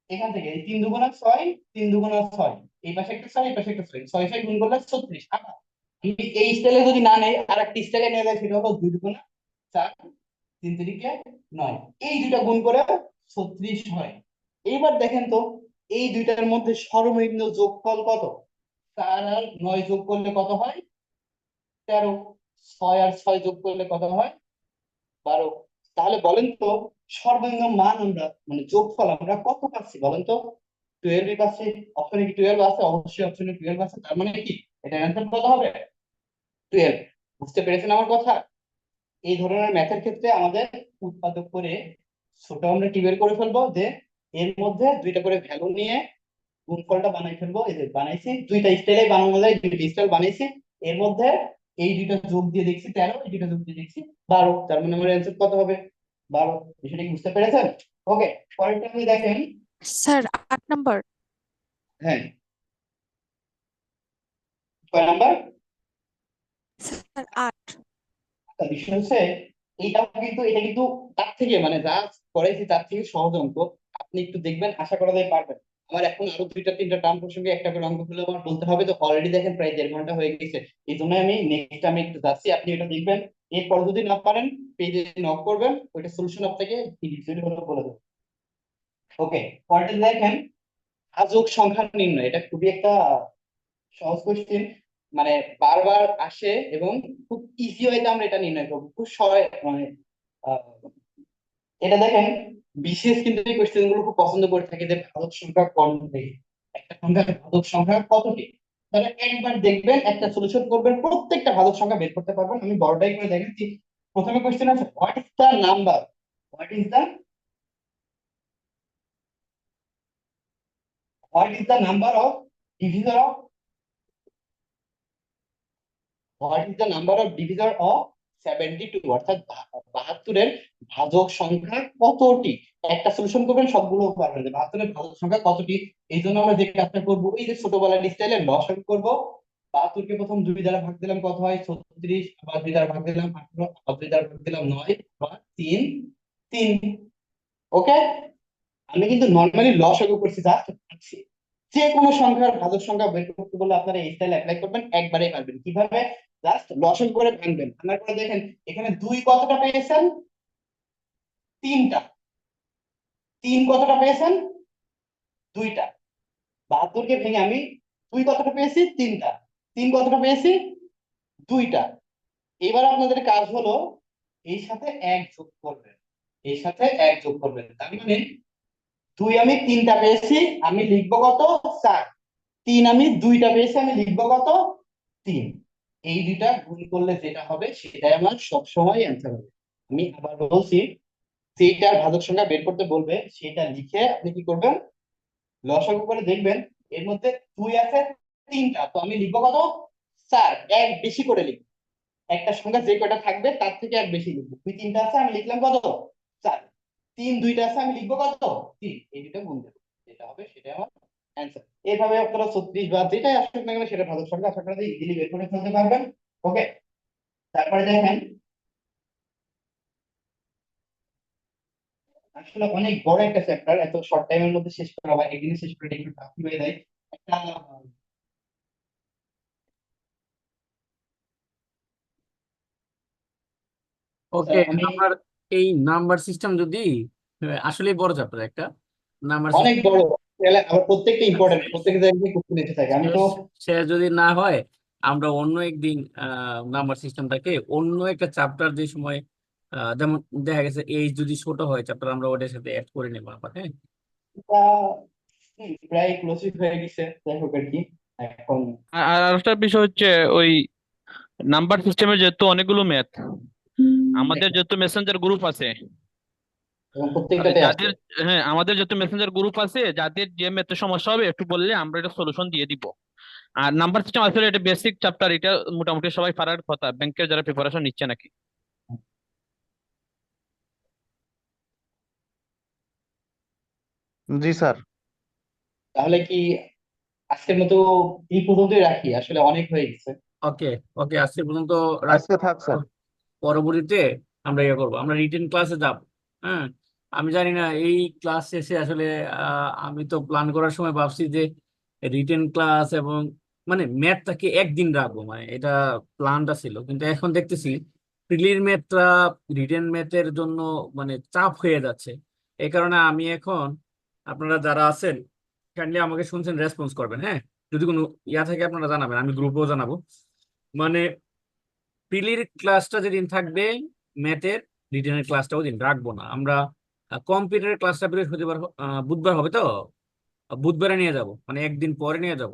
এখান থেকে এই 3 দুগুণা 6, 3 দুগুণা 6, এই পাশে একটা 6, এই পাশে একটা 6, 6 6 গুণ করলে 36। আবার আমি এই স্টাইলে যদি না নেই আর একটা স্টাইলে নিয়ে যাই, সেটা হলো 2 দুগুণা 4, 3 তিরিকে 9, এই দুইটা গুণ করে 36 হয়। এইবার দেখেন তো এই দুইটার মধ্যে সর্বনিম্ন যোগফল কত, 4 আর 9 যোগ করলে কত হয় 13, 6 আর 6 যোগ করলে কত হয় 12। তাহলে বলেন তো সর্বনিম্ন মান আমরা মানে যোগফল আমরা কত পাচ্ছি বলেন তো? 12 পাচ্ছি। অপশনে কি 12 আছে? অবশ্যই অপশনে 12 আছে। তার মানে কি এটা অ্যান্সার কত হবে 12। বুঝতে পেরেছেন আমার কথা? এই ধরনের ম্যাথের ক্ষেত্রে আমাদের উৎপাদক করে ছোট আমরা কি বের করে ফেলবো, যে এর মধ্যে দুইটা করে ভ্যালু নিয়ে গুণফলটা বানাই ফেলবো। এই যে বানাইছি, দুইটা স্টাইলে বানানো যায়, দুইটা স্টাইল বানাইছি। এর মধ্যে এই দুইটা যোগ দিয়ে দেখছি 13, এই দুইটা যোগ দিয়ে দেখছি 12, তার মানে আমার অ্যান্সার কত হবে 12। বিষয়টা কি বুঝতে পেরেছেন? ওকে, পরেরটা আপনি দেখেন। Sir 8 number. হ্যাঁ, কয় নাম্বার? স্যার 8। একটা বিষয় হচ্ছে এটা কিন্তু তার থেকে মানে যা করেছি তার থেকে সহজ অঙ্ক। আপনি একটু দেখবেন, আশা করা যায় পারবেন। আমার এখন আরো 2-3টা টার্ম প্রসঙ্গে একটা করে অঙ্ক গুলো আমার বলতে হবে, তো অলরেডি দেখেন প্রায় 1.5 ঘন্টা হয়ে গেছে। এই জন্য আমি নেক্সট আমি একটু যাচ্ছি, আপনি এটা দেখবেন। এরপর যদি না পারেন পেজে নক করবেন, ওইটা সলিউশন আপনাকে ইন্ডিভিজুয়ালি হলো বলে দেবো। ওকে, পরেরটা দেখেন, ভাজক সংখ্যা নির্ণয়। এটা খুবই একটা সহজ কোশ্চেন, মানে বারবার আসে এবং খুব ইজি ওয়েতে আমরা এটা নির্ণয় করবো, খুব সহজ মানে আহ, এটা দেখেন বিশেষ কিন্তু এই কোশ্চেন গুলো খুব পছন্দ করে থাকে, যে ভাজক সংখ্যা কোনটি, একটা সংখ্যার ভাজক সংখ্যা কতটি। তাহলে একবার দেখবেন, একটা সলিউশন করবেন, প্রত্যেকটা ভাজক সংখ্যা বের করতে পারবেন। আমি বড়টাই করে দেখেন যে প্রথমে কোশ্চেন আছে, what is the number, what is the what is the number of divisor of what is the number of divisor of 72, অর্থাৎ 72-এর ভাজক সংখ্যা কতটি। একটা সলিউশন করবেন, সবগুলো পারবেন যে 72-এর ভাজক সংখ্যা কতটি। এই জন্য আমরা যে কাজটা করবো, এই যে ছোটবেলার স্টাইলে লসাগু করবো। 72-কে প্রথম 2 দ্বারা ভাগ দিলাম, কত হয় 36, আবার 2 দ্বারা ভাগ দিলাম 18, আবার 2 দ্বারা ভাগ দিলাম 9, আবার 3 3। ওকে, আমি কিন্তু নর্মালি লসাগু করছি, জাস্ট যে কোনো সংখ্যার ভাজক সংখ্যা বের করতে বলে আপনারা এই স্টাইল অ্যাপ্লাই করবেন, একবারেই পারবেন। কিভাবে? জাস্ট লসাগু করে ভাঙবেন। আমার করে দেখেন এখানে 2 কতটা পেয়েছেন 3টা, 3 কতটা পেয়েছেন 2টা। 72-কে ভেঙে আমি 2 কতটা পেয়েছি 3টা, 3 কতটা পেয়েছি 2টা। এবার আপনাদের কাজ হলো এই সাথে 1 যোগ করবেন, এই সাথে 1 যোগ করবেন। তার মানে 2 আমি 3টা পেয়েছি, আমি লিখবো কত 4। 3 আমি 2টা পেয়েছি, আমি লিখবো কত 3। এই দুইটা গুণ করলে যেটা হবে সেটাই আমার সবসময় অ্যান্সার হবে। আমি আবার বলছি, সেইটার ভাজক সংখ্যা বের করতে বলবে, সেটা লিখে আপনি কি করবেন, লসাগু করে দেখবেন এর মধ্যে 2 আছে 3টা, তো আমি লিখবো কত 4। 1 বেশি করে লিখবো, একটা সংখ্যা যে কয়টা থাকবে তার থেকে 1 বেশি লিখবো। 2 3টা আছে, আমি লিখলাম কত 4। 3 2টা আছে, আমি লিখবো কত 3। এই দুটো গুণ দেবো, যেটা হবে সেটা আমার অ্যান্সার। এইভাবে আপনারা 36 বা যেটাই আসুক না কেন সেটা ভাজক সংখ্যা আশা করা যায় ইজিলি বের করে ফেলতে পারবেন। ওকে, তারপরে দেখেন, আসলে অনেক বড় একটা চ্যাপ্টার, এত শর্ট টাইমের মধ্যে শেষ করা বা একদিনে শেষ করে একটু টাফ হয়ে যায়। একটা ওকে, আমি আমার এই নাম্বার সিস্টেম যদি আসলে বড় চ্যাপ্টার একটা নাম্বার অনেক সিস্টেম বড়, তাহলে আবার প্রত্যেকটা ইম্পর্টেন্ট, প্রত্যেক জায়গায় কোশ্চেন এসে থাকে। আমি তো শেষ শেষ যদি না হয়, আমরা অন্য একদিন নাম্বার সিস্টেমটাকে অন্য একটা চ্যাপ্টার যে সময় যেমন দেখা গেছে এইজ যদি ছোট হয় চ্যাপ্টার আমরা ওটার সাথে অ্যাড করে নেবো আবার, হ্যাঁ। এটা প্রায় ক্লোজিং হয়ে গেছে, যাই হোক আর কি। এখন আর আরেকটা বিষয় হচ্ছে ওই নাম্বার সিস্টেমে যেহেতু অনেকগুলো ম্যাথ, আমাদের যেহেতু মেসেঞ্জার গ্রুপ আছে, এবং তাহলে প্রত্যেকটাতে আছে। যাদের, হ্যাঁ আমাদের যেহেতু মেসেঞ্জার গ্রুপ আছে, যাদের যে ম্যাথে সমস্যা হবে একটু বললে আমরা এটা সলিউশন দিয়ে দিব। আর নাম্বার সিস্টেম আসলে এটা বেসিক চ্যাপ্টার, এটা মোটামুটি সবাই পারার কথা, ব্যাংকের যারা প্রিপারেশন নিচ্ছে নাকি। জি স্যার। তাহলে কি আজকের মতো এই পর্যন্তই রাখি, আসলে অনেক হয়ে গেছে। ওকে, ওকে, আজকে পর্যন্ত রাখি। আজকে থাক স্যার। পরবর্তীতে আমরা ইয়ে করবো, আমরা রিটেন ক্লাসে যাব। হ্যাঁ, আমি জানি না এই ক্লাস শেষে আসলে আমি তো প্ল্যান করার সময় ভাবছি যে রিটেন ক্লাস এবং মানে ম্যাথটাকে একদিন রাখবো, মানে এটা প্ল্যানটা ছিল, কিন্তু এখন দেখতেছি প্রিলির ম্যাথটা রিটেন ম্যাথের জন্য মানে চাপ হয়ে যাচ্ছে। এই কারণে আমি এখন, আপনারা যারা আছেন কাইন্ডলি আমাকে শুনছেন রেসপন্স করবেন, হ্যাঁ। যদি কোনো ইয়া থাকে আপনারা জানাবেন, আমি গ্রুপেও জানাবো। মানে প্রিলির ক্লাসটা যেদিন থাকবে ম্যাথের, রিটেনের ক্লাসটা ওই দিন রাখবো না আমরা। কম্পিউটারের ক্লাসটা বৃহস্পতিবার বুধবার হবে তো, বুধবারে নিয়ে যাব, মানে একদিন পরে নিয়ে যাব।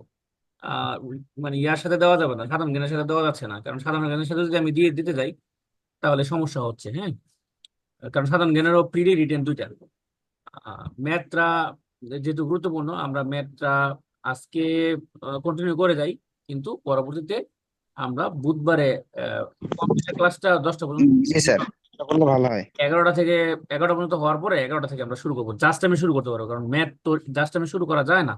মানে ইয়ার সাথে দেওয়া যাবে না, সাধারণ জ্ঞানের সাথে দেওয়া যাচ্ছে না, কারণ সাধারণ জ্ঞানের সাথে যদি আমি দিতে যাই তাহলে সমস্যা হচ্ছে, হ্যাঁ। কারণ সাধারণ জ্ঞানেরও প্রিলি রিটেন দুইটা। ম্যাথটা যেহেতু গুরুত্বপূর্ণ, আমরা ম্যাথটা আজকে কন্টিনিউ করে যাই, কিন্তু পরবর্তীতে আমরা বুধবারে কম্পিউটার ক্লাসটা 10টা পর্যন্ত, জি স্যার, এটা করলে ভালো হয়। 11টা পর্যন্ত হওয়ার পরে 11টা থেকে আমরা শুরু করবো, জাস্ট আমি শুরু করতে পারবো, কারণ ম্যাথ তো জাস্ট আমি শুরু করা যায় না।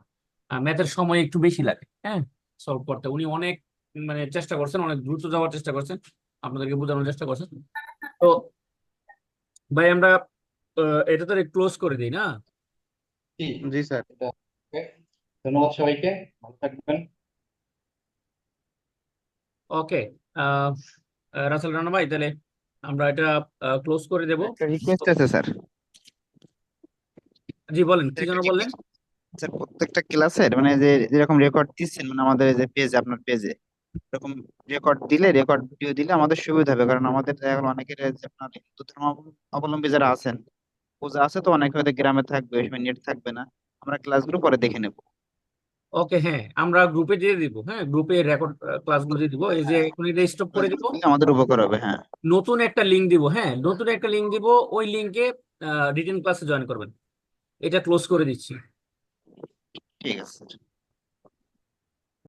ম্যাথের সময় একটু বেশি লাগে, হ্যাঁ, সলভ করতে। উনি অনেক মানে চেষ্টা করছেন, অনেক দ্রুত যাওয়ার চেষ্টা করছেন, আপনাদেরকে বোঝানোর চেষ্টা করছেন। তো ভাই আমরা এটা তো ক্লোজ করে দিই না? জি, জি স্যার। এটা okay. ধন্যবাদ সবাইকে, ভালো থাকবেন। ওকে, রাসেল রানা ভাই, তাহলে আমরা এটা ক্লোজ করে দেব। একটা রিকোয়েস্ট আছে স্যার। জি বলেন, কি একটা যেন বললেন? স্যার, প্রত্যেকটা ক্লাসের মানে যে যেরকম রেকর্ড দিচ্ছেন, মানে আমাদের এই যে পেজ, আপনার পেজে এরকম রেকর্ড দিলে, রেকর্ড ভিডিও দিলে আমাদের সুবিধা হবে। কারণ আমাদের এখন অনেকের যে আপনার হিন্দু ধর্ম অবলম্বী যারা আছেন, পূজা আছে, তো অনেকে হয়তো গ্রামে থাকবে, ওই সময় নেট থাকবে না, আমরা ক্লাসগুলো পরে দেখে নেব। ওকে, হ্যাঁ, আমরা গ্রুপে দিয়ে দিব, হ্যাঁ, গ্রুপে রেকর্ড ক্লাসগুলো দিয়ে দিব। এই যে এখন এটা স্টপ করে দিব, দিলে আমাদের উপকার হবে। হ্যাঁ, নতুন একটা লিংক দিব, হ্যাঁ, নতুন একটা লিংক দিব, ওই লিংকে রিটেন ক্লাসে জয়েন করবেন। এটা ক্লোজ করে দিচ্ছি। ঠিক আছে স্যার।